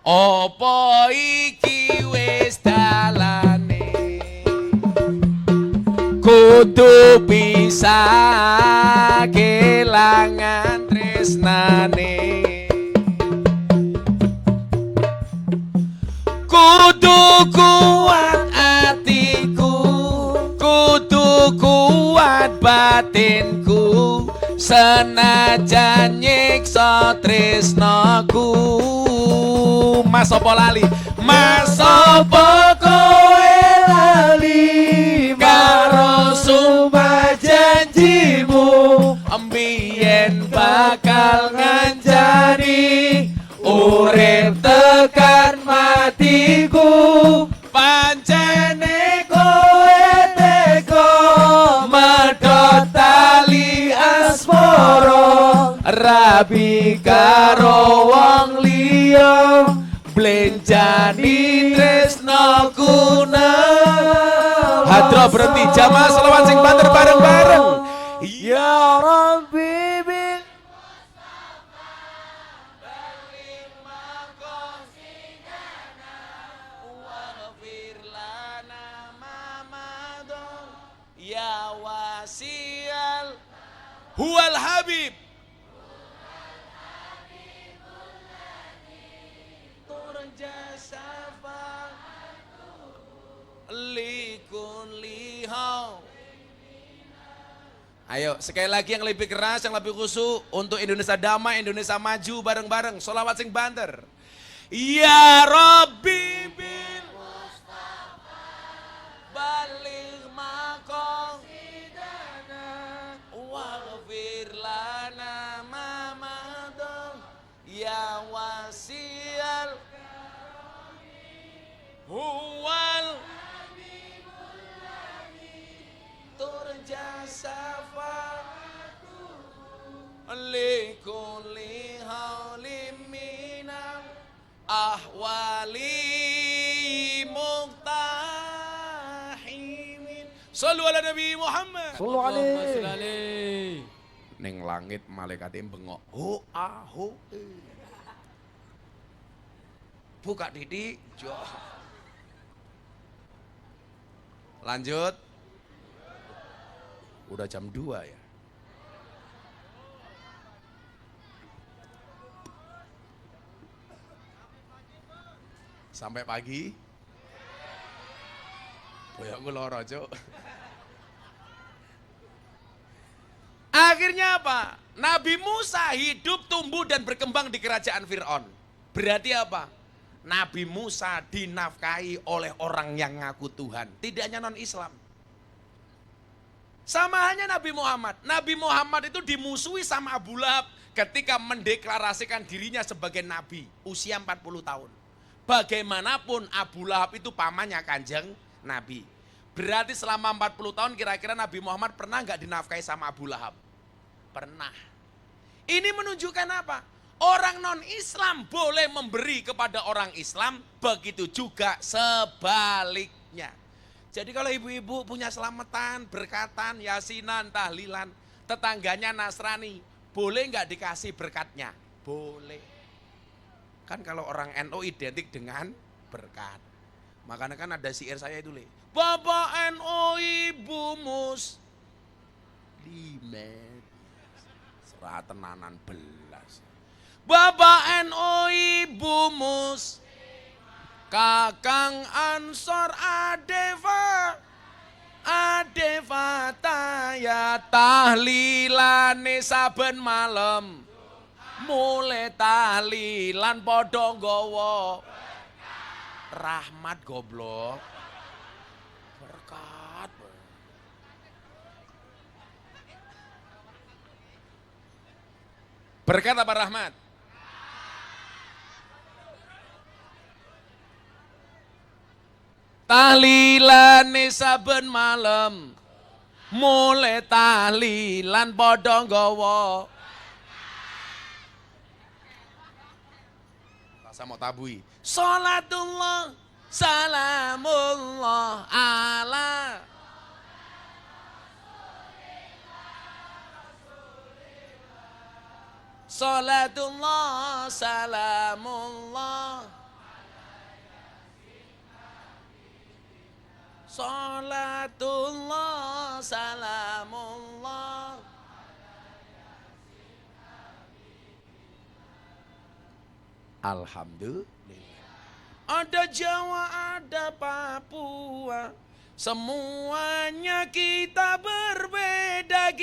S5: Apa iki wis dalane, kudu bisa kelangan tresnane. kuat atiku, kudu kuat batinku, senajan nyiksa tresnaku. Mas apa lali? Mas apa kowe lali karo sumpah janjimu, mbiyen bakal ngancani urip tekan matiku. Pancene kowe teko medhot tali asmara, rabi karo wong liya, blenjani tresnaku nang. Hadra berhenti, jamaah selawat sing banter bareng-bareng. Ya Rabbi bil ya wasial huwal habib turjasafa likun lihau. Ayo sekali lagi yang lebih keras, yang lebih khusyuk untuk Indonesia damai, Indonesia maju bareng-bareng. Sholawat sing banter. Ya Rabbi bil Mustafa baligh maqam sidana waghfir lana ma madha ya wasial huwal turja safatu likulli haulim minam ahwali muqtahimin. Sallu ala Nabi Muhammad.
S2: Allahumma sholli alaihi.
S5: Ning langit malaikate bengok. Ho ah ho. Buka didik. Lanjut. Udah jam 2 ya. Sampai pagi. Boyokku loro, Cuk. Akhirnya apa? Nabi Musa hidup, tumbuh dan berkembang di kerajaan Fir'aun. Berarti apa? Nabi Musa dinafkahi oleh orang yang ngaku Tuhan, tidak hanya non-Islam. Sama hanya Nabi Muhammad. Nabi Muhammad itu dimusuhi sama Abu Lahab ketika mendeklarasikan dirinya sebagai nabi, usia 40 tahun. Bagaimanapun Abu Lahab itu pamannya Kanjeng Nabi. Berarti selama 40 tahun kira-kira Nabi Muhammad pernah nggak dinafkahi sama Abu Lahab? Pernah. Ini menunjukkan apa? Orang non-Islam boleh memberi kepada orang Islam, begitu juga sebaliknya. Jadi kalau ibu-ibu punya selamatan, berkatan, yasinan, tahlilan, tetangganya Nasrani, boleh nggak dikasih berkatnya? Boleh. Kan kalau orang NU identik dengan berkat. Makanya kan ada syair saya itu, Bapak NU Ibu Muslimat. Serah tenanan belas. Bapak NU Ibu Mus, Kakang Ansor Adeva taya tahlilane saben malam. Mulai tahlilan padha nggawa rahmat goblok. Berkat. Berkat apa rahmat? Tahlilane saben malam, mulai tahlilan padha nggawa. Rasa mau tabui. Salatullah, salamullah ala. Salatullah, salamullah. Salatullah, salamullah. Alhamdulillah. ada Jawa, ada Papua. Semuanya kita berbeda,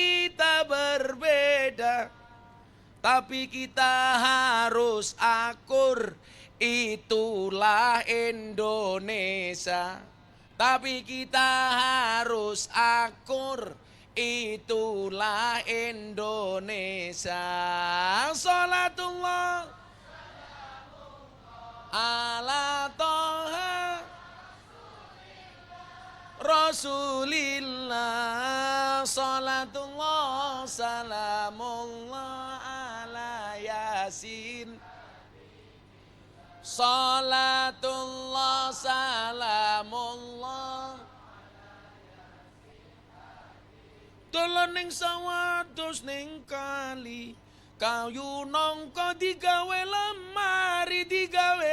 S5: tapi kita harus akur, itulah Indonesia. Tapi kita harus akur, itulah Indonesia. Sholatullah ala Toha Rasulillah, salatullah salamullah ala Yasin. Salatullah salamullah dolan ning sawah dos ning kali, kayu nongko digawe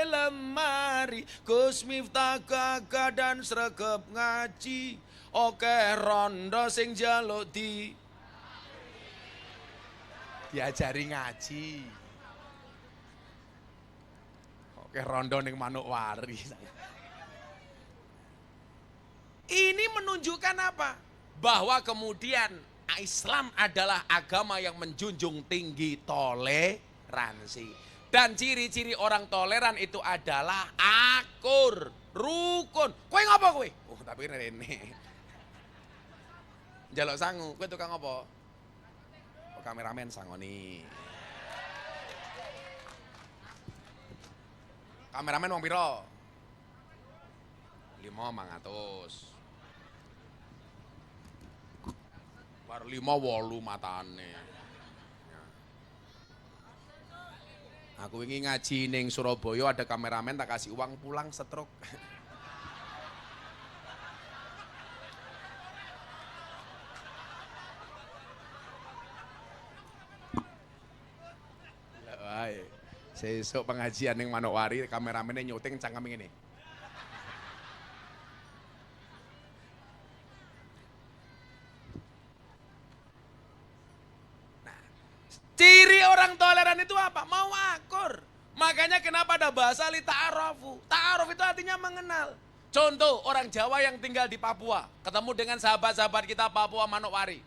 S5: lemari, Gus Miftah gagah dan sregep ngaji, oke rondo sing jaluk diajari ngaji. Oke rondo ning Manokwari. Ini menunjukkan apa? Bahwa kemudian Islam adalah agama yang menjunjung tinggi toleransi. Dan ciri-ciri orang toleran itu adalah akur, rukun. Kowe ngapa kowe? Oh, tapi rene. Njaluk sangu, kowe tukang apa? Oh, kameramen sangoni. Kameramen wong pira? 500. Bar 5 8 matane. Aku ingin ngaji ning Surabaya, ada kameramen tak kasih uang pulang setruk. Wae. Sesuk pengajian ning Manokwari, kameramennya nyuting cangkem ngene. Ciri orang toleran itu apa? Mau akur. Makanya kenapa ada bahasa li ta'arufu. Ta'aruf itu artinya mengenal. Contoh orang Jawa yang tinggal di Papua, ketemu dengan sahabat-sahabat kita Papua Manokwari.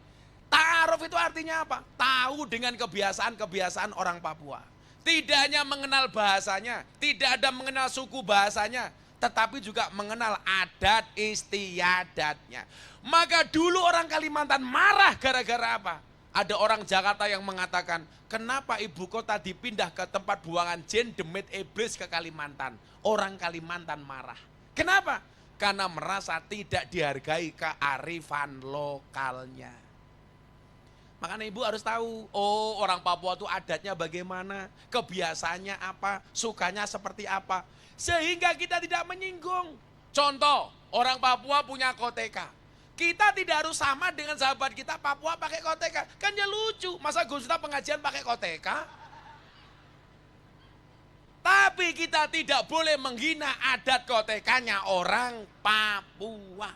S5: Ta'aruf itu artinya apa? Tahu dengan kebiasaan-kebiasaan orang Papua. Tidak hanya mengenal bahasanya, tidak ada mengenal suku bahasanya, tetapi juga mengenal adat istiadatnya. Maka dulu orang Kalimantan marah gara-gara apa? Ada orang Jakarta yang mengatakan, kenapa ibu kota dipindah ke tempat buangan jin, demit, iblis ke Kalimantan? Orang Kalimantan marah. Kenapa? Karena merasa tidak dihargai kearifan lokalnya. Makanya ibu harus tahu, oh orang Papua itu adatnya bagaimana, kebiasaannya apa, sukanya seperti apa. Sehingga kita tidak menyinggung. Contoh, orang Papua punya koteka. Kita tidak harus sama dengan sahabat kita Papua pakai koteka. Kan ya lucu, masa Gus Miftah pengajian pakai koteka? Tapi kita tidak boleh menghina adat kotekanya orang Papua.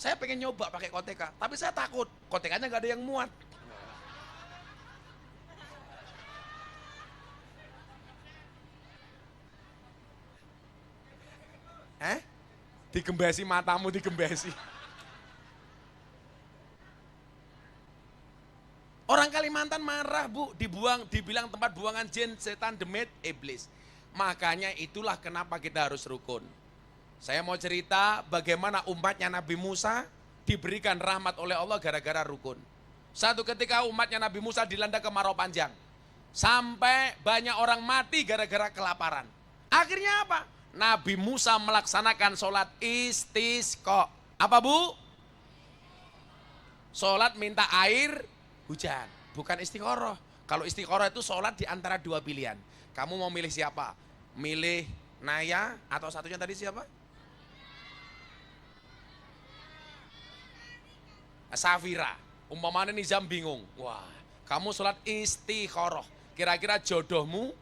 S5: Saya pengen nyoba pakai koteka, tapi saya takut kotekanya nggak ada yang muat. Digembesi matamu, digembesi. Orang Kalimantan marah bu, dibilang tempat buangan jin, setan, demit, iblis. Makanya itulah kenapa kita harus rukun. Saya mau cerita bagaimana umatnya Nabi Musa diberikan rahmat oleh Allah gara-gara rukun. Satu ketika umatnya Nabi Musa dilanda kemarau panjang. Sampai banyak orang mati gara-gara kelaparan. Akhirnya apa? Nabi Musa melaksanakan sholat istisqa. Apa bu? Sholat minta air hujan, bukan istiqoroh. Kalau istiqoroh itu sholat di antara dua pilihan. Kamu mau milih siapa? Milih Naya atau satunya tadi siapa? Safira. Umpamanya Nizam bingung. Wah, kamu sholat istiqoroh. Kira-kira jodohmu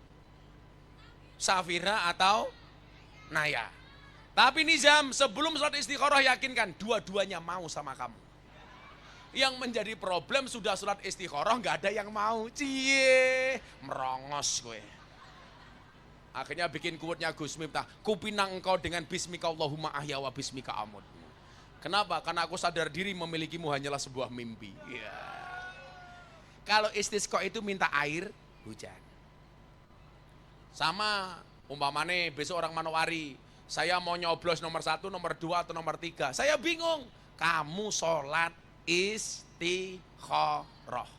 S5: Safira atau Naya? Tapi Nizam sebelum sholat istiqoroh yakinkan dua-duanya mau sama kamu. Yang menjadi problem sudah sholat istiqoroh nggak ada yang mau. Cie, merongos gue. Akhirnya bikin kuatnya Gus Miftah. Kupinang engkau dengan bismika Allahumma ahya wa bismika amut. Kenapa? Karena aku sadar diri memilikimu hanyalah sebuah mimpi. Ya. Kalau istisqa itu minta air hujan. Sama umpamane besok orang Manowari, saya mau nyoblos nomor 1, nomor 2 atau nomor 3. Saya bingung. Kamu sholat istikharah.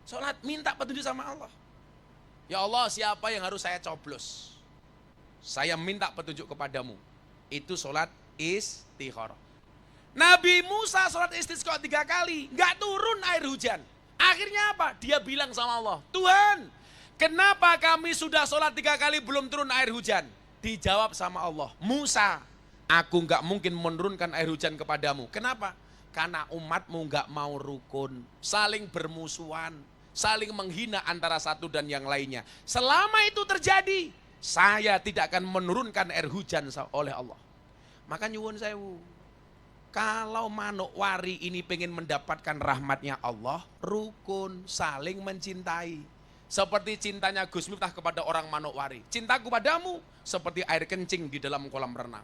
S5: Sholat minta petunjuk sama Allah. Ya Allah, siapa yang harus saya coblos? Saya minta petunjuk kepadamu. Itu sholat istikharah. Nabi Musa sholat istisqa 3 kali, nggak turun air hujan. Akhirnya apa? Dia bilang sama Allah, Tuhan, kenapa kami sudah sholat 3 kali belum turun air hujan? Dijawab sama Allah, Musa, aku nggak mungkin menurunkan air hujan kepadamu. Kenapa? Karena umatmu nggak mau rukun, saling bermusuhan, saling menghina antara satu dan yang lainnya. Selama itu terjadi, saya tidak akan menurunkan air hujan oleh Allah. Maka nyuwun sewu, kalau Manokwari ini pengen mendapatkan rahmatnya Allah, rukun, saling mencintai. Seperti cintanya Gus Miftah kepada orang Manokwari. Cintaku padamu seperti air kencing di dalam kolam renang.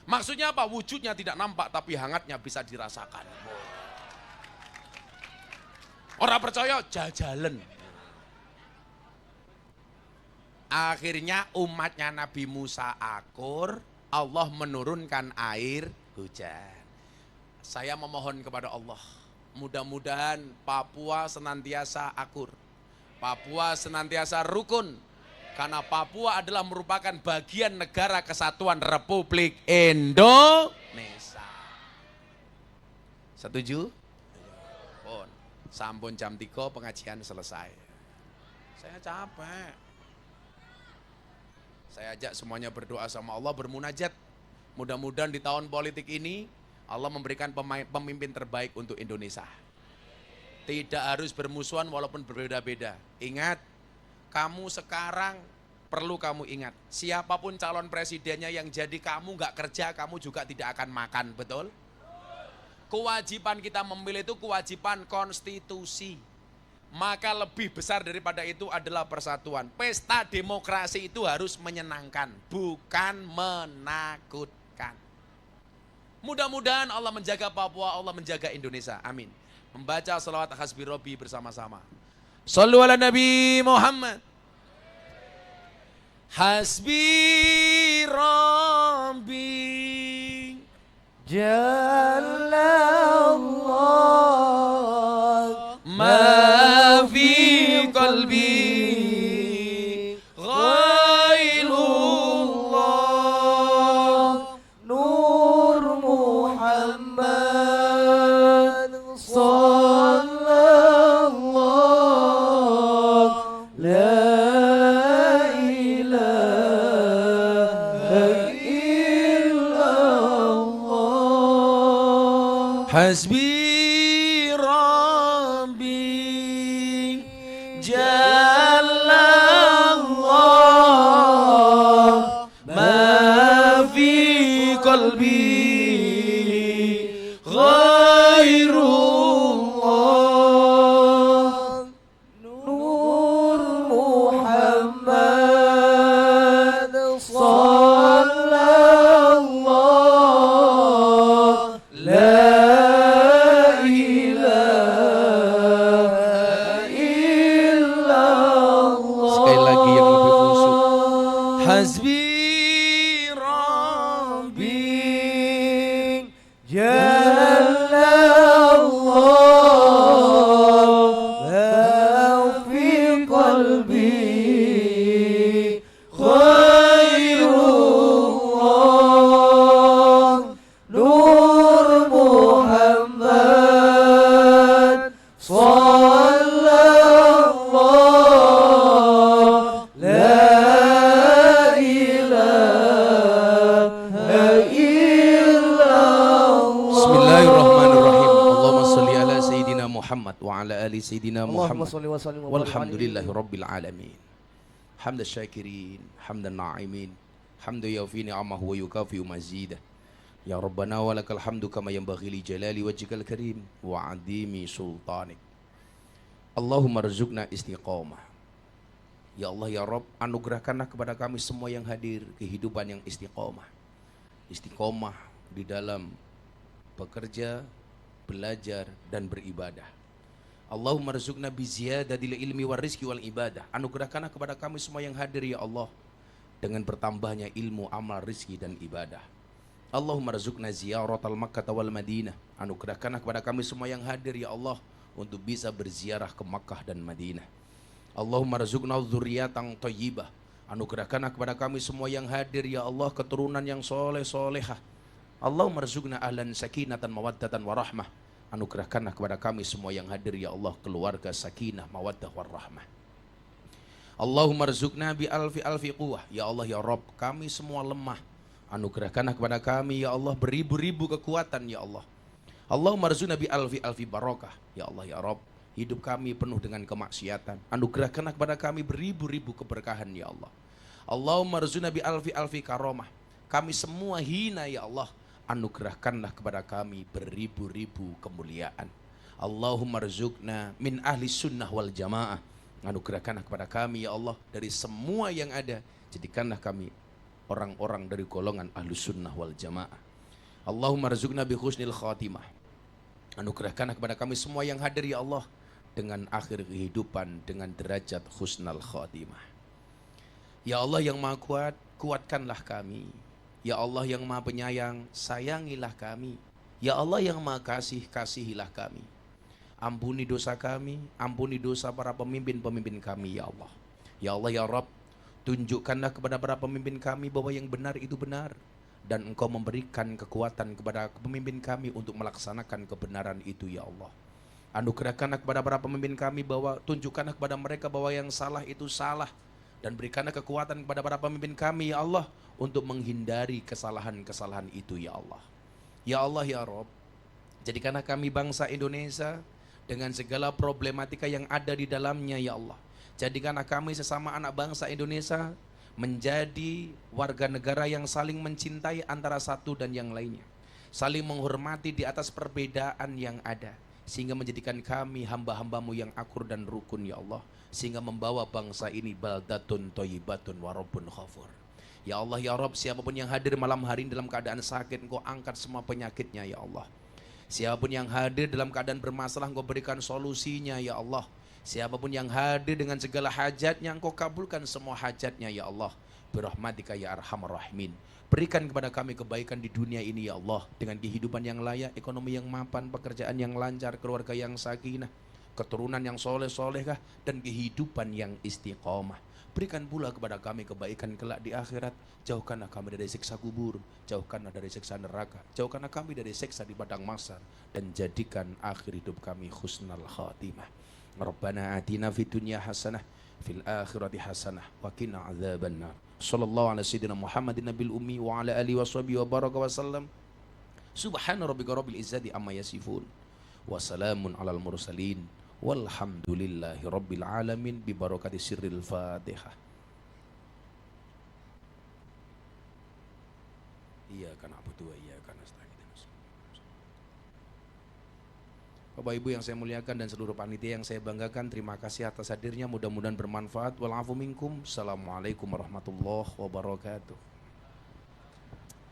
S5: Maksudnya apa? Wujudnya tidak nampak tapi hangatnya bisa dirasakan. Orang percaya jajalan. Akhirnya umatnya Nabi Musa akur, Allah menurunkan air hujan. Saya memohon kepada Allah, mudah-mudahan Papua senantiasa akur, Papua senantiasa rukun, karena Papua adalah merupakan bagian negara kesatuan Republik Indonesia. Setuju? Pun. Sampun jam 3 pengajian selesai. Saya capek. Saya ajak semuanya berdoa sama Allah, bermunajat. Mudah-mudahan di tahun politik ini Allah memberikan pemimpin terbaik untuk Indonesia. Tidak harus bermusuhan walaupun berbeda-beda. Ingat, kamu sekarang perlu kamu ingat, siapapun calon presidennya yang jadi kamu nggak kerja, kamu juga tidak akan makan, betul? Kewajiban kita memilih itu kewajiban konstitusi. Maka lebih besar daripada itu adalah persatuan. Pesta demokrasi itu harus menyenangkan, bukan menakutkan. Mudah-mudahan Allah menjaga Papua, Allah menjaga Indonesia. Amin. Membaca salawat hasbi Rabbi bersama-sama. Shallu ala Nabi Muhammad. Hasbi Rabbi
S2: Jalallah
S5: ma fi qalbi ghairullah
S2: Nur Muhammad Sallallahu La ilaha illallah
S5: Hasbi Rabbi Jalallah ma fi qalbi ghairullah
S2: Nur Muhammad Sallallahu La ilaha illallah
S5: Sekali lagi yang lebih khusyuk. Hasbi Rabbi
S2: Jalallah ma fi qalbi khairullah Nur Muhammad Sallallahu La ilaha illallah
S5: Bismillahirrahmanirrahim. Allahumma sholli ala Sayyidina Muhammad wa ala ali Sayyidina
S2: Allahumma
S5: Muhammad.
S2: sholli wa sallim wa barik
S5: Walhamdulillahi Rabbil Alamin. Hamdan syakirin, hamdan na'imin, hamdu yafi ni'amahu wa yukafi'u mazidah. Ya Rabbana wa lakal hamdu kama yanbaghi li jalali wajhikal karim wa 'azimi sultanik. Allahumma rzuqna istiqamah.
S1: Ya Allah ya Rabb, anugerahkanlah kepada kami semua yang hadir kehidupan yang istiqomah. Istiqomah di dalam bekerja, belajar dan beribadah. Allahumma rzuqna bi ziyadatil ilmi war rizqi wal ibadah. Anugerahkanlah kepada kami semua yang hadir ya Allah dengan bertambahnya ilmu, amal, rizki dan ibadah. Allahumma rzuqna ziyaratal Makkah wal Madinah. Anugerahkanlah kepada kami semua yang hadir ya Allah untuk bisa berziarah ke Makkah dan Madinah. Allahumma rzuqna dzurriyyatan thayyibah. Anugerahkanlah kepada kami semua yang hadir ya Allah keturunan yang soleh solehah. Allahumma rzuqna ahlan sakinatan mawaddatan warahmah. Anugerahkanlah kepada kami semua yang hadir ya Allah keluarga sakinah mawaddah warahmah. Allahumma rzuqna bi alfi quwwah. Ya Allah ya Rabb, kami semua lemah. Anugerahkanlah kepada kami ya Allah beribu-ribu kekuatan ya Allah. Allahumma rzuqna bi alfi barakah. Ya Allah ya Rabb, hidup kami penuh dengan kemaksiatan. Anugerahkanlah kepada kami beribu-ribu keberkahan ya Allah. Allahumma rzuqna bi alfi karamah. Kami semua hina ya Allah. Anugerahkanlah kepada kami beribu-ribu kemuliaan. Allahumma rzuqna min ahli sunnah wal jamaah. Anugerahkanlah kepada kami ya Allah dari semua yang ada. Jadikanlah kami orang-orang dari golongan ahli sunnah wal jamaah. Allahumma rzuqna bi husnil khatimah. Anugerahkanlah kepada kami semua yang hadir ya Allah dengan akhir kehidupan dengan derajat husnal khatimah. Ya Allah yang maha kuat, kuatkanlah kami. Ya Allah yang maha penyayang, sayangilah kami. Ya Allah yang maha kasih, kasihilah kami. Ampuni dosa kami, ampuni dosa para pemimpin-pemimpin kami ya Allah. Ya Allah ya Rabb, tunjukkanlah kepada para pemimpin kami bahwa yang benar itu benar. Dan Engkau memberikan kekuatan kepada pemimpin kami untuk melaksanakan kebenaran itu ya Allah. Anugerahkanlah kepada para pemimpin kami bahwa tunjukkanlah kepada mereka bahwa yang salah itu salah. Dan berikanlah kekuatan kepada para pemimpin kami ya Allah untuk menghindari kesalahan-kesalahan itu ya Allah. Ya Allah ya Rabb, jadikanlah kami bangsa Indonesia dengan segala problematika yang ada di dalamnya ya Allah. Jadikanlah kami sesama anak bangsa Indonesia menjadi warga negara yang saling mencintai antara satu dan yang lainnya. Saling menghormati di atas perbedaan yang ada. Sehingga menjadikan kami hamba-hambamu yang akur dan rukun ya Allah. Sehingga membawa bangsa ini baldatun thayyibatun wa rabbun ghafur. Ya Allah ya Rabb, siapapun yang hadir malam hari ini dalam keadaan sakit, Engkau angkat semua penyakitnya ya Allah. Siapapun yang hadir dalam keadaan bermasalah, Engkau berikan solusinya ya Allah. Siapapun yang hadir dengan segala hajatnya, Engkau kabulkan semua hajatnya ya Allah. Birahmatika ya arhamar rahimin. Berikan kepada kami kebaikan di dunia ini ya Allah, dengan kehidupan yang layak, ekonomi yang mapan, pekerjaan yang lancar, keluarga yang sakinah, keturunan yang soleh-solehah, dan kehidupan yang istiqomah. Berikan pula kepada kami kebaikan kelak di akhirat. Jauhkanlah kami dari siksa kubur, jauhkanlah dari siksa neraka, jauhkanlah kami dari siksa di padang mahsyar, dan jadikan akhir hidup kami husnal khatimah. Rabbana atina fid dunya hasanah fil akhirati hasanah wa qina adzabannar. Sallallahu ala sayyidina Muhammadin nabil ummi wa ala alihi washabihi wa baraka wa sallam. Subhana rabbika rabbil izzati amma yasifun wa salamun alal mursalin walhamdulillahi rabbil alamin bi barakati sirril Fatihah. Iyyaka na'budu wa iyyaka nasta'in. Bapak Ibu yang saya muliakan dan seluruh panitia yang saya banggakan, terima kasih atas hadirnya, mudah-mudahan bermanfaat. Walafu minkum. Assalamualaikum warahmatullahi wabarakatuh.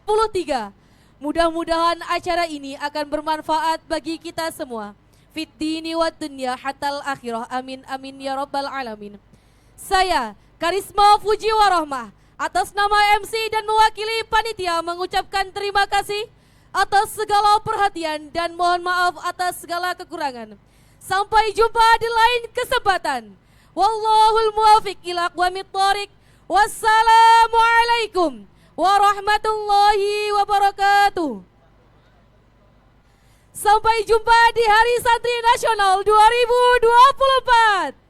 S2: 23. Mudah-mudahan acara ini akan bermanfaat bagi kita semua. Fid dini wad dunya hatal akhirah. Amin amin ya rabbal alamin. Saya Karisma Fuji Warohmah atas nama MC dan mewakili panitia mengucapkan terima kasih atas segala perhatian dan mohon maaf atas segala kekurangan. Sampai jumpa di lain kesempatan. Wallahul muwafiq ila aqwamit thoriq. Wassalamualaikum warahmatullahi wabarakatuh. Sampai jumpa di Hari Santri Nasional 2024.